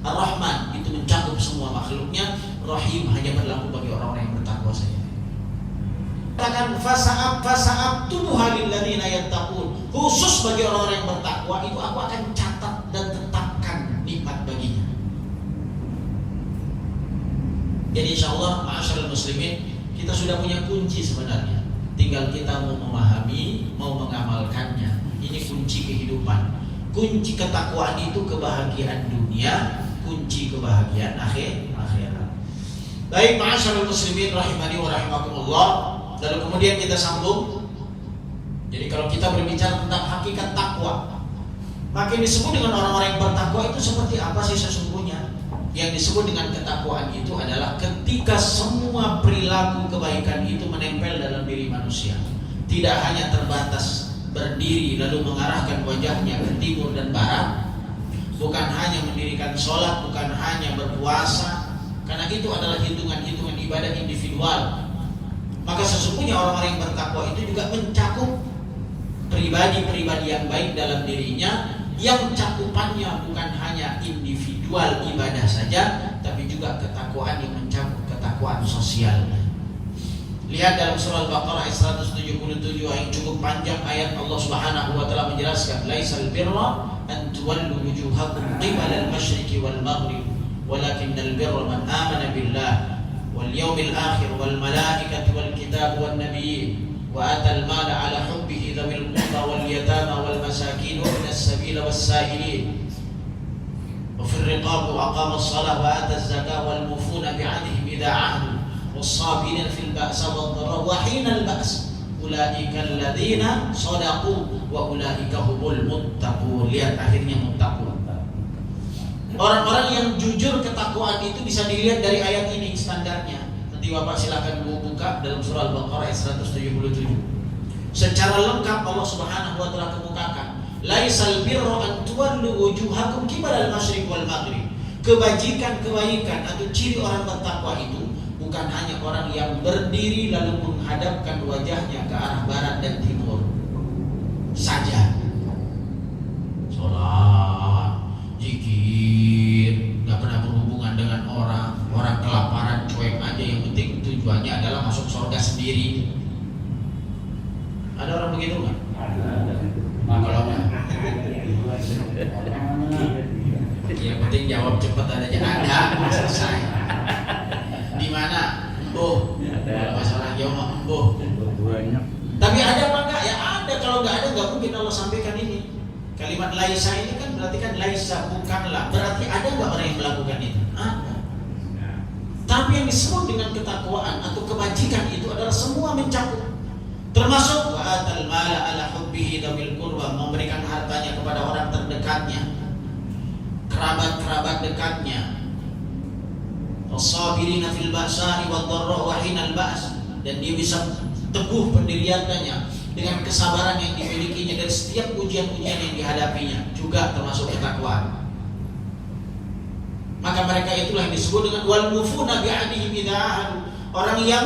Speaker 1: Ar-Rahman itu mencakup semua makhluknya, Rahim hanya berlaku bagi orang-orang yang bertakwa saja. Katakan fasa'ab tubuha lilladzina yattaqun. Khusus bagi orang-orang yang bertakwa itu aku akan catat dan tetapkan nikmat baginya. Jadi insyaallah ma'asyiral muslimin, Kita sudah punya kunci sebenarnya. Tinggal kita mau memahami, mau mengamalkannya. Ini kunci kehidupan. Kunci ketakwaan itu kebahagiaan dunia, kunci kebahagiaan akhirat. Baik, ma'asyiral muslimin rahimani wa rahimakumullah. Lalu kemudian kita sambung. Jadi kalau kita berbicara tentang hakikat takwa, maka yang disebut dengan orang-orang yang bertakwa itu seperti apa sih sesungguhnya? Yang disebut dengan ketakwaan itu adalah ketika semua perilaku kebaikan itu menempel dalam diri manusia. Tidak hanya terbatas berdiri lalu mengarahkan wajahnya ke timur dan barat, bukan hanya mendirikan sholat, bukan hanya berpuasa, karena itu adalah hitungan-hitungan ibadah individual. Maka sesungguhnya orang-orang yang bertakwa itu juga mencakup pribadi-pribadi yang baik dalam dirinya, yang cakupannya bukan hanya individual ibadah saja, tapi juga ketakwaan yang mencakup ketakwaan sosial. Lihat dalam surah Al-Baqarah ayat 177 yang cukup panjang, ayat Allah Subhanahu wa taala menjelaskan, "Laisal birra an tuwallu wujuhakum qibala al-masyriqi wal maghrib, walakinnal birra man amana billah wal yawmil akhir wal malaikati wal kitab wan nabiyyin wa atal mala ala hubbihi dzawil qurba wal yatama wal masakin wa minas sabil was sa'ilin wa fir riqab wa aqama as-salah wa ata az-zakah wal mufuna bi'ahdihim idza 'ahdu was-sabirin fil ba'sa wad dharra wa hinal ba's ulaika alladziina shadaqu wa ulaika humul muttaqun." Lihat akhirnya muttaqun. Orang-orang yang jujur ketakwaan itu bisa dilihat dari ayat ini standarnya. Nanti Bapak silakan buka dalam surah Al-Baqarah ayat 177. Secara lengkap Allah Subhanahu wa taala kemukakan, "Laisal birra an tuwallu wujuhakum qibala al-masyriq wal maghrib." Kebajikan, kebaikan atau ciri orang bertakwa itu bukan hanya orang yang berdiri lalu menghadapkan wajahnya ke arah barat dan timur saja. Salat, zikir, gak pernah berhubungan dengan orang kelaparan, cuek aja, yang penting tujuannya adalah masuk surga sendiri. Ada orang begitu nggak? Nah, kalau nggak, yang penting jawab cepat aja. Ada, selesai. Di mana? Embuh. Kalau masalah jawab embuh. Tapi ada apa enggak? Ya ada. Kalau nggak ada, nggak mungkin Allah sampaikan ini. Kalimat laisa ini kan berarti kan laisa, bukanlah. Berarti ada nggak orang yang melakukan itu? Ada. Tapi yang disebut dengan ketakwaan atau kebajikan itu adalah semua mencakup. Termasuk wa'atal mala ala hubbihi dzawil qurba, memberikan hartanya kepada orang terdekatnya, kerabat-kerabat dekatnya. Was-sabirina fil ba'sa'i wad dharra wa hinal ba's, dan dia bisa teguh pendiriannya dengan kesabaran yang dimilikinya dari setiap ujian-ujian yang dihadapinya, juga termasuk ketakwaan. Maka mereka itulah yang disebut dengan wal mufuna bi'ahdihim idza 'ahadu, orang yang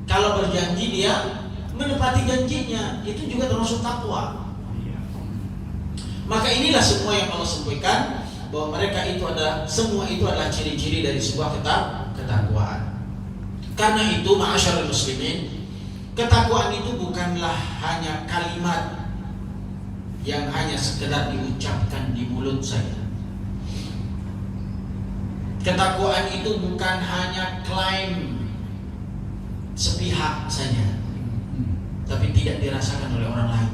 Speaker 1: kalau berjanji dia menepati janjinya, itu juga termasuk takwa. Maka inilah semua yang Allah sampaikan, bahwa mereka itu adalah, semua itu adalah ciri-ciri dari sebuah ketakwaan. Karena itu ma'asyarul muslimin, ketakwaan itu bukanlah hanya kalimat yang hanya sekedar diucapkan di mulut saja. Ketakwaan itu bukan hanya klaim sepihak saja, tapi tidak dirasakan oleh orang lain.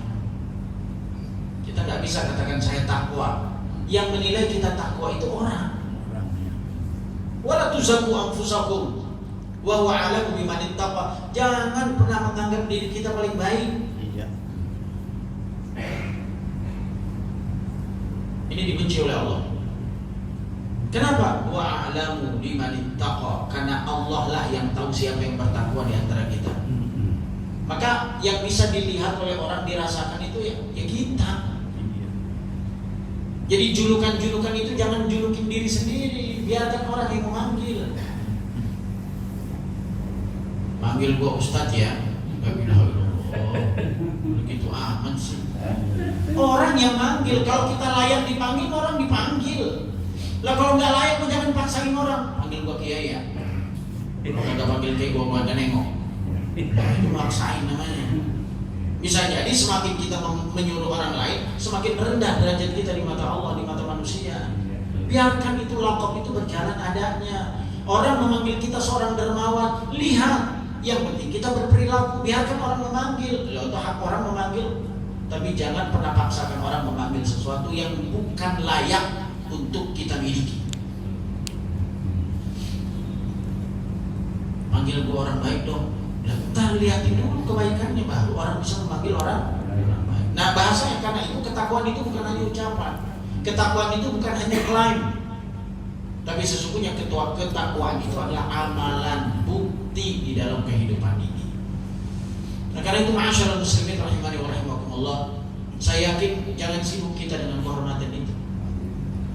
Speaker 1: Kita tidak bisa katakan saya takwa. Yang menilai kita takwa itu orang. Wala tuzakku anfusakum wa huwa a'lamu biman ittaqa. Jangan pernah menganggap diri kita paling baik. Iya. Ini dibenci oleh Allah. Kenapa? Wa a'lamu biman ittaqa. Karena Allah lah yang tahu siapa yang bertakwa di antara kita. Maka yang bisa dilihat oleh orang, dirasakan itu ya kita. Jadi julukan-julukan itu jangan julukin diri sendiri, biarkan orang yang memanggil. Manggil gua Ustadz ya, begitu aman sih. Orang yang manggil, kalau kita layak dipanggil, orang dipanggil. Lah kalau nggak layak, jangan paksain orang. Panggil gua Kiai ya. Kalau nggak panggil Kiai, gua nggak nengok. Itu maksain namanya. Bisa jadi semakin kita menyuruh orang lain, semakin rendah derajat kita di mata Allah, di mata manusia. Biarkan itu lakop itu berjalan adanya. Orang memanggil kita seorang dermawan, lihat Yang penting kita berperilaku. Biarkan orang memanggil, itu hak orang memanggil. Tapi jangan pernah paksakan orang memanggil sesuatu yang bukan layak untuk kita miliki. Panggil gua orang baik dong. Kita lihatin dulu kebaikannya, baru orang bisa memanggil orang baik. Nah bahasanya, karena itu ketakwaan itu bukan hanya ucapan. Ketakwaan itu bukan hanya klaim. Tapi sesungguhnya ketakwaan itu adalah amalan, bukti di dalam kehidupan ini. Nah karena itu ma'asyiral muslimin rahimani wa rahimakumullah, saya yakin jangan sibuk kita dengan kehormatan itu.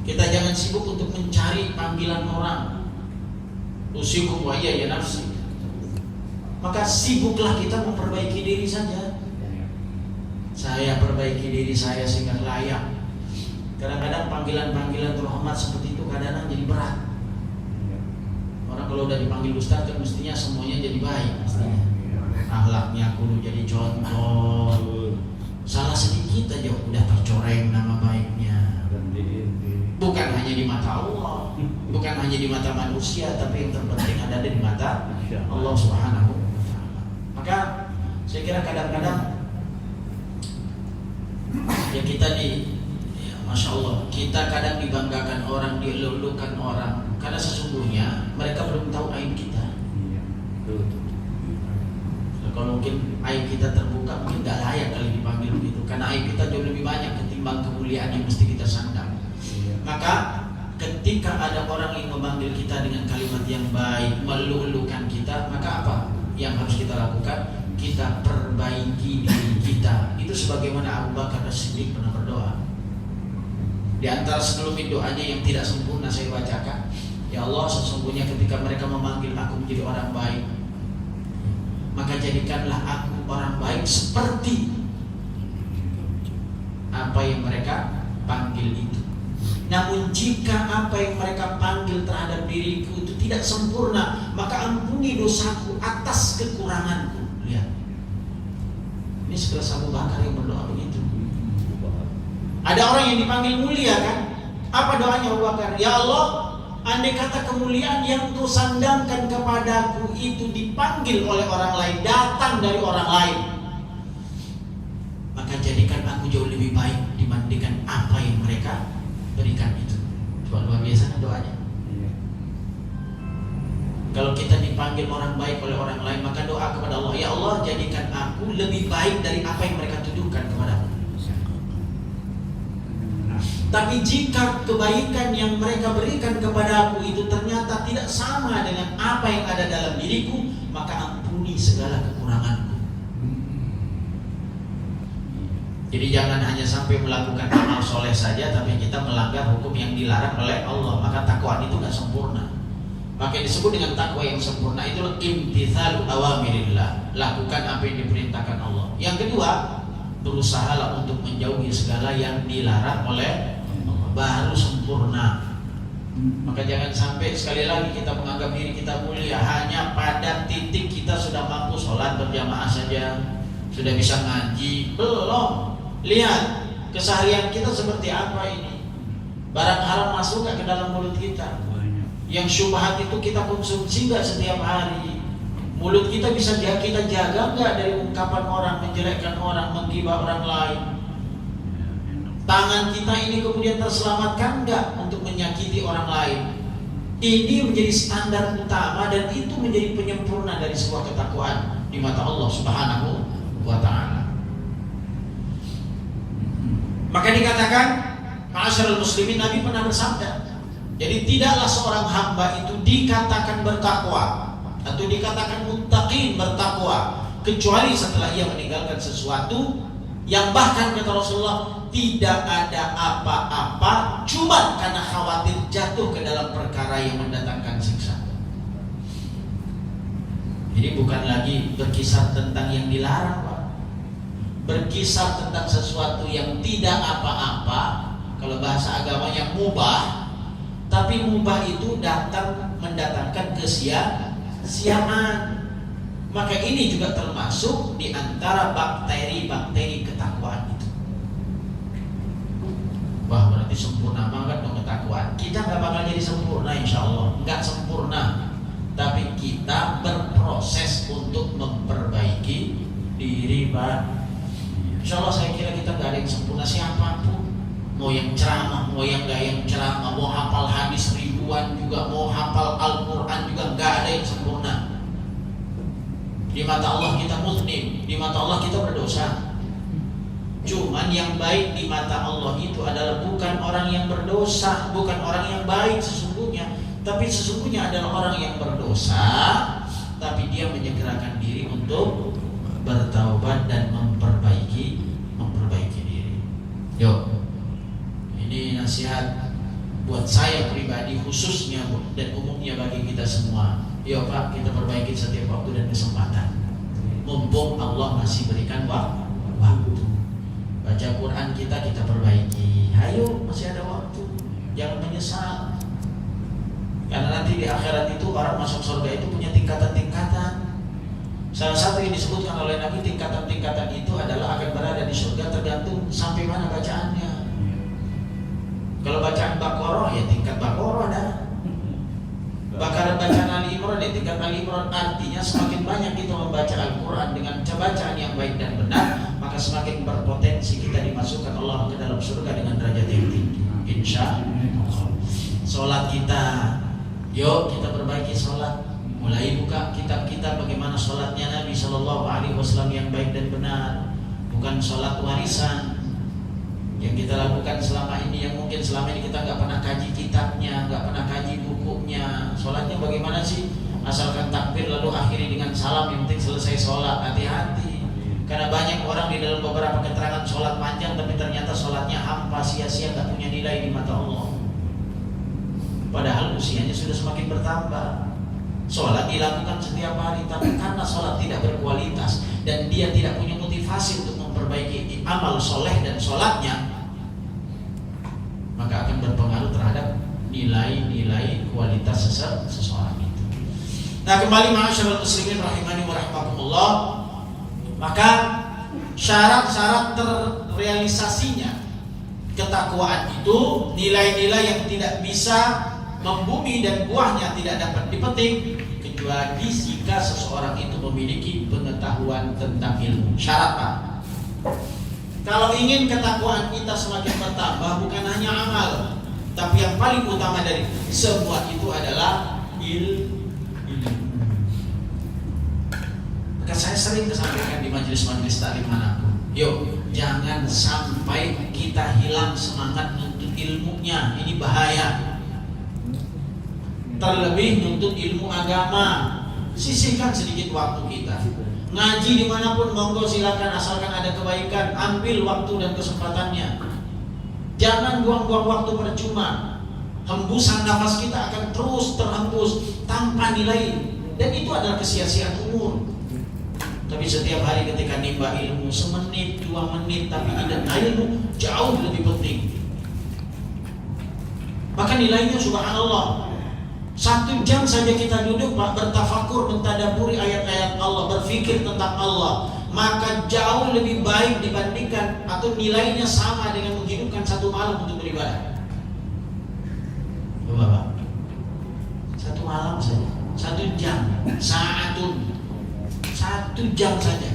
Speaker 1: Kita jangan sibuk untuk mencari panggilan orang. Usikum wa ya nafsi. Maka sibuklah kita memperbaiki diri saja. Saya perbaiki diri saya sehingga layak. Kadang-kadang panggilan-panggilan terhormat seperti itu kadang-kadang jadi berat. Orang kalau udah dipanggil ustaz kan mestinya semuanya jadi baik, mestinya akhlaknya kudu jadi contoh. Salah sedikit aja udah tercoreng nama baiknya. Bukan hanya di mata Allah, bukan hanya di mata manusia, tapi yang terpenting ada di mata Allah Subhanahu wa Ta'ala. Maka saya kira kadang-kadang ya kita Masya Allah, kita kadang dibanggakan orang, dielulukan orang, karena sesungguhnya mereka belum tahu aib kita. Kalau mungkin aib kita terbuka, mungkin gak layak kali dipanggil begitu, karena aib kita jauh lebih banyak ketimbang kemuliaan yang mesti kita sandang. Maka ketika ada orang yang memanggil kita dengan kalimat yang baik, melulukan kita, maka apa yang harus kita lakukan? Kita perbaiki diri kita. Itu sebagaimana Abu Bakar As-Siddiq pernah berdoa. Di antara sebelum doanya yang tidak sempurna saya bacakan, ya Allah, sesungguhnya ketika mereka memanggil aku menjadi orang baik, maka jadikanlah aku orang baik seperti apa yang mereka panggil itu. Namun jika apa yang mereka panggil terhadap diriku itu tidak sempurna, maka ampuni dosaku atas kekuranganku. Lihat, ini sekelas Abu Bakar yang berdoa begitu. Ada orang yang dipanggil mulia kan? Apa doanya Abu Bakar? Ya Allah, andai kata kemuliaan yang Engkau sandangkan kepadaku itu dipanggil oleh orang lain, datang dari orang lain, maka jadikan aku jauh lebih baik dibandingkan apa yang mereka berikan itu. Coba luar biasa kan doanya. Kalau kita dipanggil orang baik oleh orang lain, maka doa kepada Allah, ya Allah, jadikan aku lebih baik dari apa yang mereka tuduhkan kepadaku. Tapi jika kebaikan yang mereka berikan kepada aku itu ternyata tidak sama dengan apa yang ada dalam diriku, maka ampuni segala kekuranganku. Jadi jangan hanya sampai melakukan amal soleh saja, tapi kita melanggar hukum yang dilarang oleh Allah. Maka takwaan itu gak sempurna. Maka disebut dengan takwa yang sempurna itu imtithalu awamirillah, lakukan apa yang diperintahkan Allah. Yang kedua, berusahalah untuk menjauhi segala yang dilarang oleh Allah, baru sempurna. Maka jangan sampai sekali lagi kita menganggap diri kita mulia hanya pada titik kita sudah mampu sholat berjamaah saja, sudah bisa ngaji. Belum. Lihat keseharian kita seperti apa ini. Barang haram masuk gak ke dalam mulut kita? Yang syubhat itu kita konsumsi gak setiap hari? Mulut kita bisa kita jaga nggak dari ungkapan orang, menjelekkan orang, menggibah orang lain? Tangan kita ini kemudian terselamatkan nggak untuk menyakiti orang lain? Ini menjadi standar utama dan itu menjadi penyempurna dari sebuah ketakwaan di mata Allah Subhanahu wa Ta'ala. Maka dikatakan, ma'asyiral muslimin, Nabi pernah bersabda, jadi tidaklah seorang hamba itu dikatakan bertakwa atau dikatakan muttaqin, bertakwa, kecuali setelah ia meninggalkan sesuatu yang bahkan kata Rasulullah tidak ada apa-apa cuma karena khawatir jatuh ke dalam perkara yang mendatangkan siksa. Jadi bukan lagi berkisah tentang yang dilarang, Pak. Berkisah tentang sesuatu yang tidak apa-apa, kalau bahasa agamanya mubah, tapi mubah itu mendatangkan kesia-siaan. Maka ini juga termasuk di antara bakteri-bakteri ketakwaan itu. Wah, berarti sempurna banget dong ketakwaan. Kita gak bakal jadi sempurna, insya Allah. Gak sempurna, tapi kita berproses proses untuk memperbaiki diri, Pak. Insya Allah saya kira kita nggak ada yang sempurna siapapun. Mau yang ceramah, mau yang nggak yang ceramah, mau hafal hadis ribuan juga, mau hafal Al-Quran juga, nggak ada yang sempurna. Di mata Allah kita muznim, di mata Allah kita berdosa. Cuman yang baik di mata Allah itu adalah bukan orang yang berdosa, bukan orang yang baik sesungguhnya, tapi sesungguhnya adalah orang yang berdosa, tapi dia menyegerakan diri untuk bertaubat dan memperbaiki diri. Yuk, ini nasihat buat saya pribadi khususnya dan umumnya bagi kita semua. Yuk Pak, kita perbaiki setiap waktu dan kesempatan. Mumpung Allah masih berikan waktu. Baca Quran kita perbaiki. Ayo, masih ada waktu. Jangan menyesal. Karena nanti di akhirat itu orang masuk surga itu punya tingkatan-tingkatan. Salah satu yang disebutkan oleh Nabi, tingkatan-tingkatan itu adalah akan berada di surga tergantung sampai mana bacaannya. Kalau bacaan Baqarah ya tingkat Baqarah dah. Bacaan Ali Imran ya tingkat Ali Imran. Artinya semakin banyak kita membaca Al-Quran dengan bacaan yang baik dan benar, maka semakin berpotensi kita dimasukkan Allah ke dalam surga dengan derajat yang tinggi. Insya Allah. Sholat kita, yuk kita perbaiki sholat. Mulai buka kitab kita bagaimana sholatnya Nabi SAW yang baik dan benar, bukan sholat warisan yang kita lakukan selama ini, yang mungkin selama ini kita nggak pernah kaji kitabnya, nggak pernah kaji bukunya. Sholatnya bagaimana sih? Asalkan takbir lalu akhiri dengan salam, yang penting selesai sholat. Hati-hati, karena banyak orang di dalam beberapa keterangan sholat panjang tapi ternyata sholatnya hampa, sia-sia, nggak punya nilai di mata Allah, padahal usianya sudah semakin bertambah. Sholat dilakukan setiap hari, tapi karena sholat tidak berkualitas dan dia tidak punya motivasi untuk memperbaiki amal soleh dan sholatnya, maka akan berpengaruh terhadap nilai-nilai kualitas seseorang itu. Nah, kembali ma'asyiral muslimin rahimani wa rahimakumullah, maka syarat-syarat terrealisasinya ketakwaan itu nilai-nilai yang tidak bisa membumi dan buahnya tidak dapat dipetik kecuali jika seseorang itu memiliki pengetahuan tentang ilmu. Syarat Pak, kalau ingin ketakwaan kita semakin bertambah, bukan hanya amal, tapi yang paling utama dari semua itu adalah ilmu. Maka saya sering kesampaikan di majelis-majelis taklim manapun, yuk jangan sampai kita hilang semangat untuk ilmunya. Ini bahaya. Terlebih nuntut ilmu agama, sisihkan sedikit waktu kita. Ngaji dimanapun monggo silakan, asalkan ada kebaikan, ambil waktu dan kesempatannya. Jangan buang-buang waktu percuma. Hembusan nafas kita akan terus terhembus tanpa nilai, dan itu adalah kesia-siaan umur. Tapi setiap hari ketika nimba ilmu, semenit, 2 menit, tapi ilmu jauh lebih penting. Maka nilainya subhanallah. 1 jam saja kita duduk Pak, bertafakur, mentadaburi ayat-ayat Allah, berfikir tentang Allah, maka jauh lebih baik dibandingkan atau nilainya sama dengan menghidupkan 1 malam untuk beribadah. Bapak, 1 malam saja, 1 jam, 1 jam saja,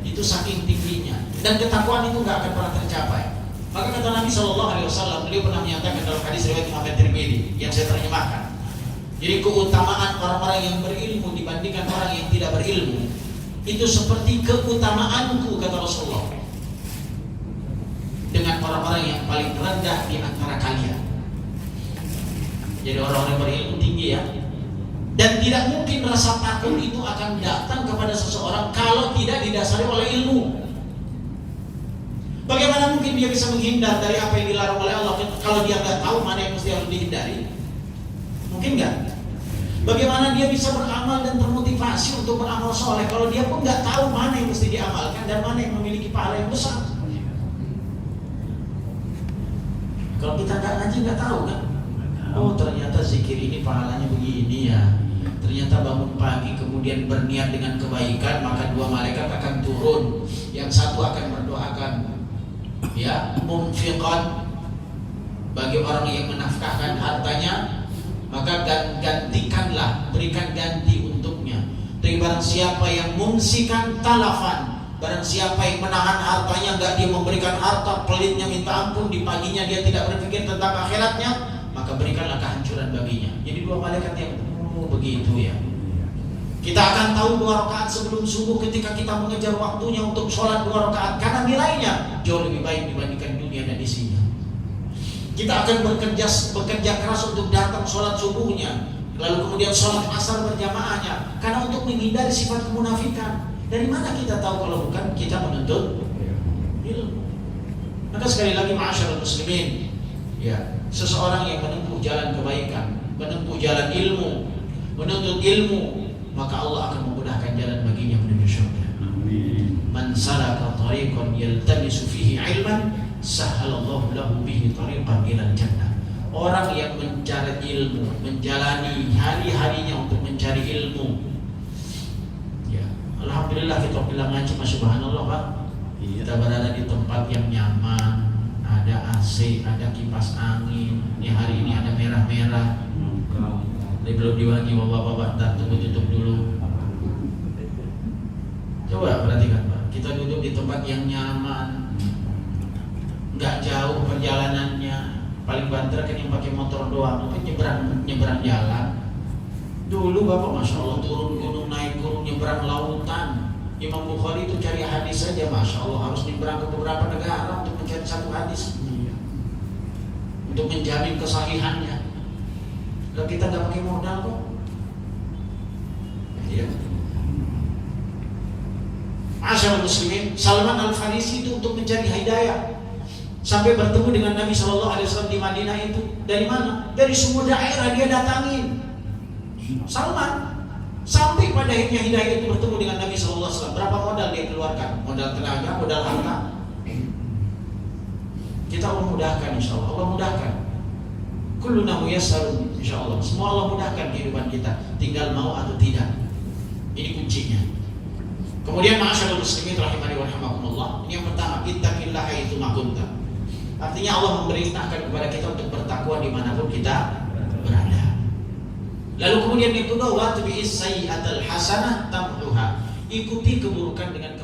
Speaker 1: itu saking tingginya, dan ketakwaan itu nggak akan pernah tercapai. Maka kata Nabi SAW, beliau pernah menyatakan dalam hadis riwayat Imam Tirmidzi yang saya terjemahkan, jadi keutamaan orang-orang yang berilmu dibandingkan orang yang tidak berilmu itu seperti keutamaanku, kata Rasulullah, dengan orang-orang yang paling rendah di antara kalian. Jadi orang-orang yang berilmu tinggi ya. Dan tidak mungkin rasa takut itu akan datang kepada seseorang kalau tidak didasari oleh ilmu. Bagaimana mungkin dia bisa menghindar dari apa yang dilarang oleh Allah kalau dia nggak tahu mana yang mesti harus dihindari? Mungkin nggak? Bagaimana dia bisa beramal dan termotivasi untuk beramal soleh kalau dia pun nggak tahu mana yang mesti diamalkan dan mana yang memiliki pahala yang besar? Kalau kita nggak ngaji nggak tahu kan? Oh ternyata zikir ini pahalanya begini ya. Ternyata bangun pagi kemudian berniat dengan kebaikan, maka 2 malaikat akan turun. Yang satu akan mendoakan, ya, munfiqan, bagi orang yang menafkahkan hartanya, maka gantikanlah, berikan ganti untuknya. Jadi barang siapa yang mumsikan talafan, barang siapa yang menahan hartanya, enggak dia memberikan harta, pelitnya minta ampun, di paginya dia tidak berpikir tentang akhiratnya, maka berikanlah kehancuran baginya. Jadi dua malaikat yang begitu ya. Kita akan tahu 2 rakaat sebelum subuh ketika kita mengejar waktunya untuk sholat 2 rakaat, karena nilainya jauh lebih baik dibandingkan dunia dan isinya. Kita akan bekerja keras untuk datang sholat subuhnya, lalu kemudian sholat asar berjamaahnya, karena untuk menghindari sifat kemunafikan. Dari mana kita tahu kalau bukan kita menuntut ilmu? Maka sekali lagi ma'asyiral muslimin, ya, seseorang yang menempuh jalan kebaikan, menempuh jalan ilmu, menuntut ilmu, maka Allah akan memudahkan jalan baginya menuju surga. Amin. Man salaka tariqan yaltamisu fihi ilman, sahhalallahu lahu bihi tariqan ilal jannah. Orang yang mencari ilmu, menjalani hari-harinya untuk mencari ilmu. Ya, alhamdulillah kita bilang ngaji, subhanallah Pak. Kita berada di tempat yang nyaman, ada AC, ada kipas angin. Ini hari ini ada merah-merah. Belum diwagi bapak-bapak, dan tutup dulu. Coba perhatikan Pak, kita duduk di tempat yang nyaman, nggak jauh perjalanannya, paling banter kan yang pakai motor doang, mungkin nyebrang jalan. Dulu Bapak Masya Allah turun gunung, naik gunung, nyebrang lautan. Imam Bukhari itu cari hadis saja Masya Allah harus nyebrang ke beberapa negara untuk mencari satu hadis, untuk menjamin kesahihannya. Kalau kita nggak pakai modal kok, ya. Masyaallah muslimin, Salman Al-Farisi itu untuk mencari hidayah sampai bertemu dengan Nabi SAW di Madinah itu. Dari mana? Dari semua daerah dia datangin Salman, sampai pada akhirnya hidayah itu bertemu dengan Nabi SAW. Berapa modal dia keluarkan? Modal tenaga, modal harta. Kita Allah mudahkan, insya Allah. Allah mudahkan. Kulluna muyassarun, insyaallah. Semua Allah mudahkan kehidupan kita, tinggal mau atau tidak. Ini kuncinya. Kemudian ma'asyiral muslimin rahimani wa rahimakumullah. Ini yang pertama, ittaqillaha haitsu ma kunta. Artinya Allah memerintahkan kepada kita untuk bertakwa dimanapun kita berada. Lalu kemudian yang kedua, watbi'is sayyi'atal hasanah tamhuha. Ikuti keburukan dengan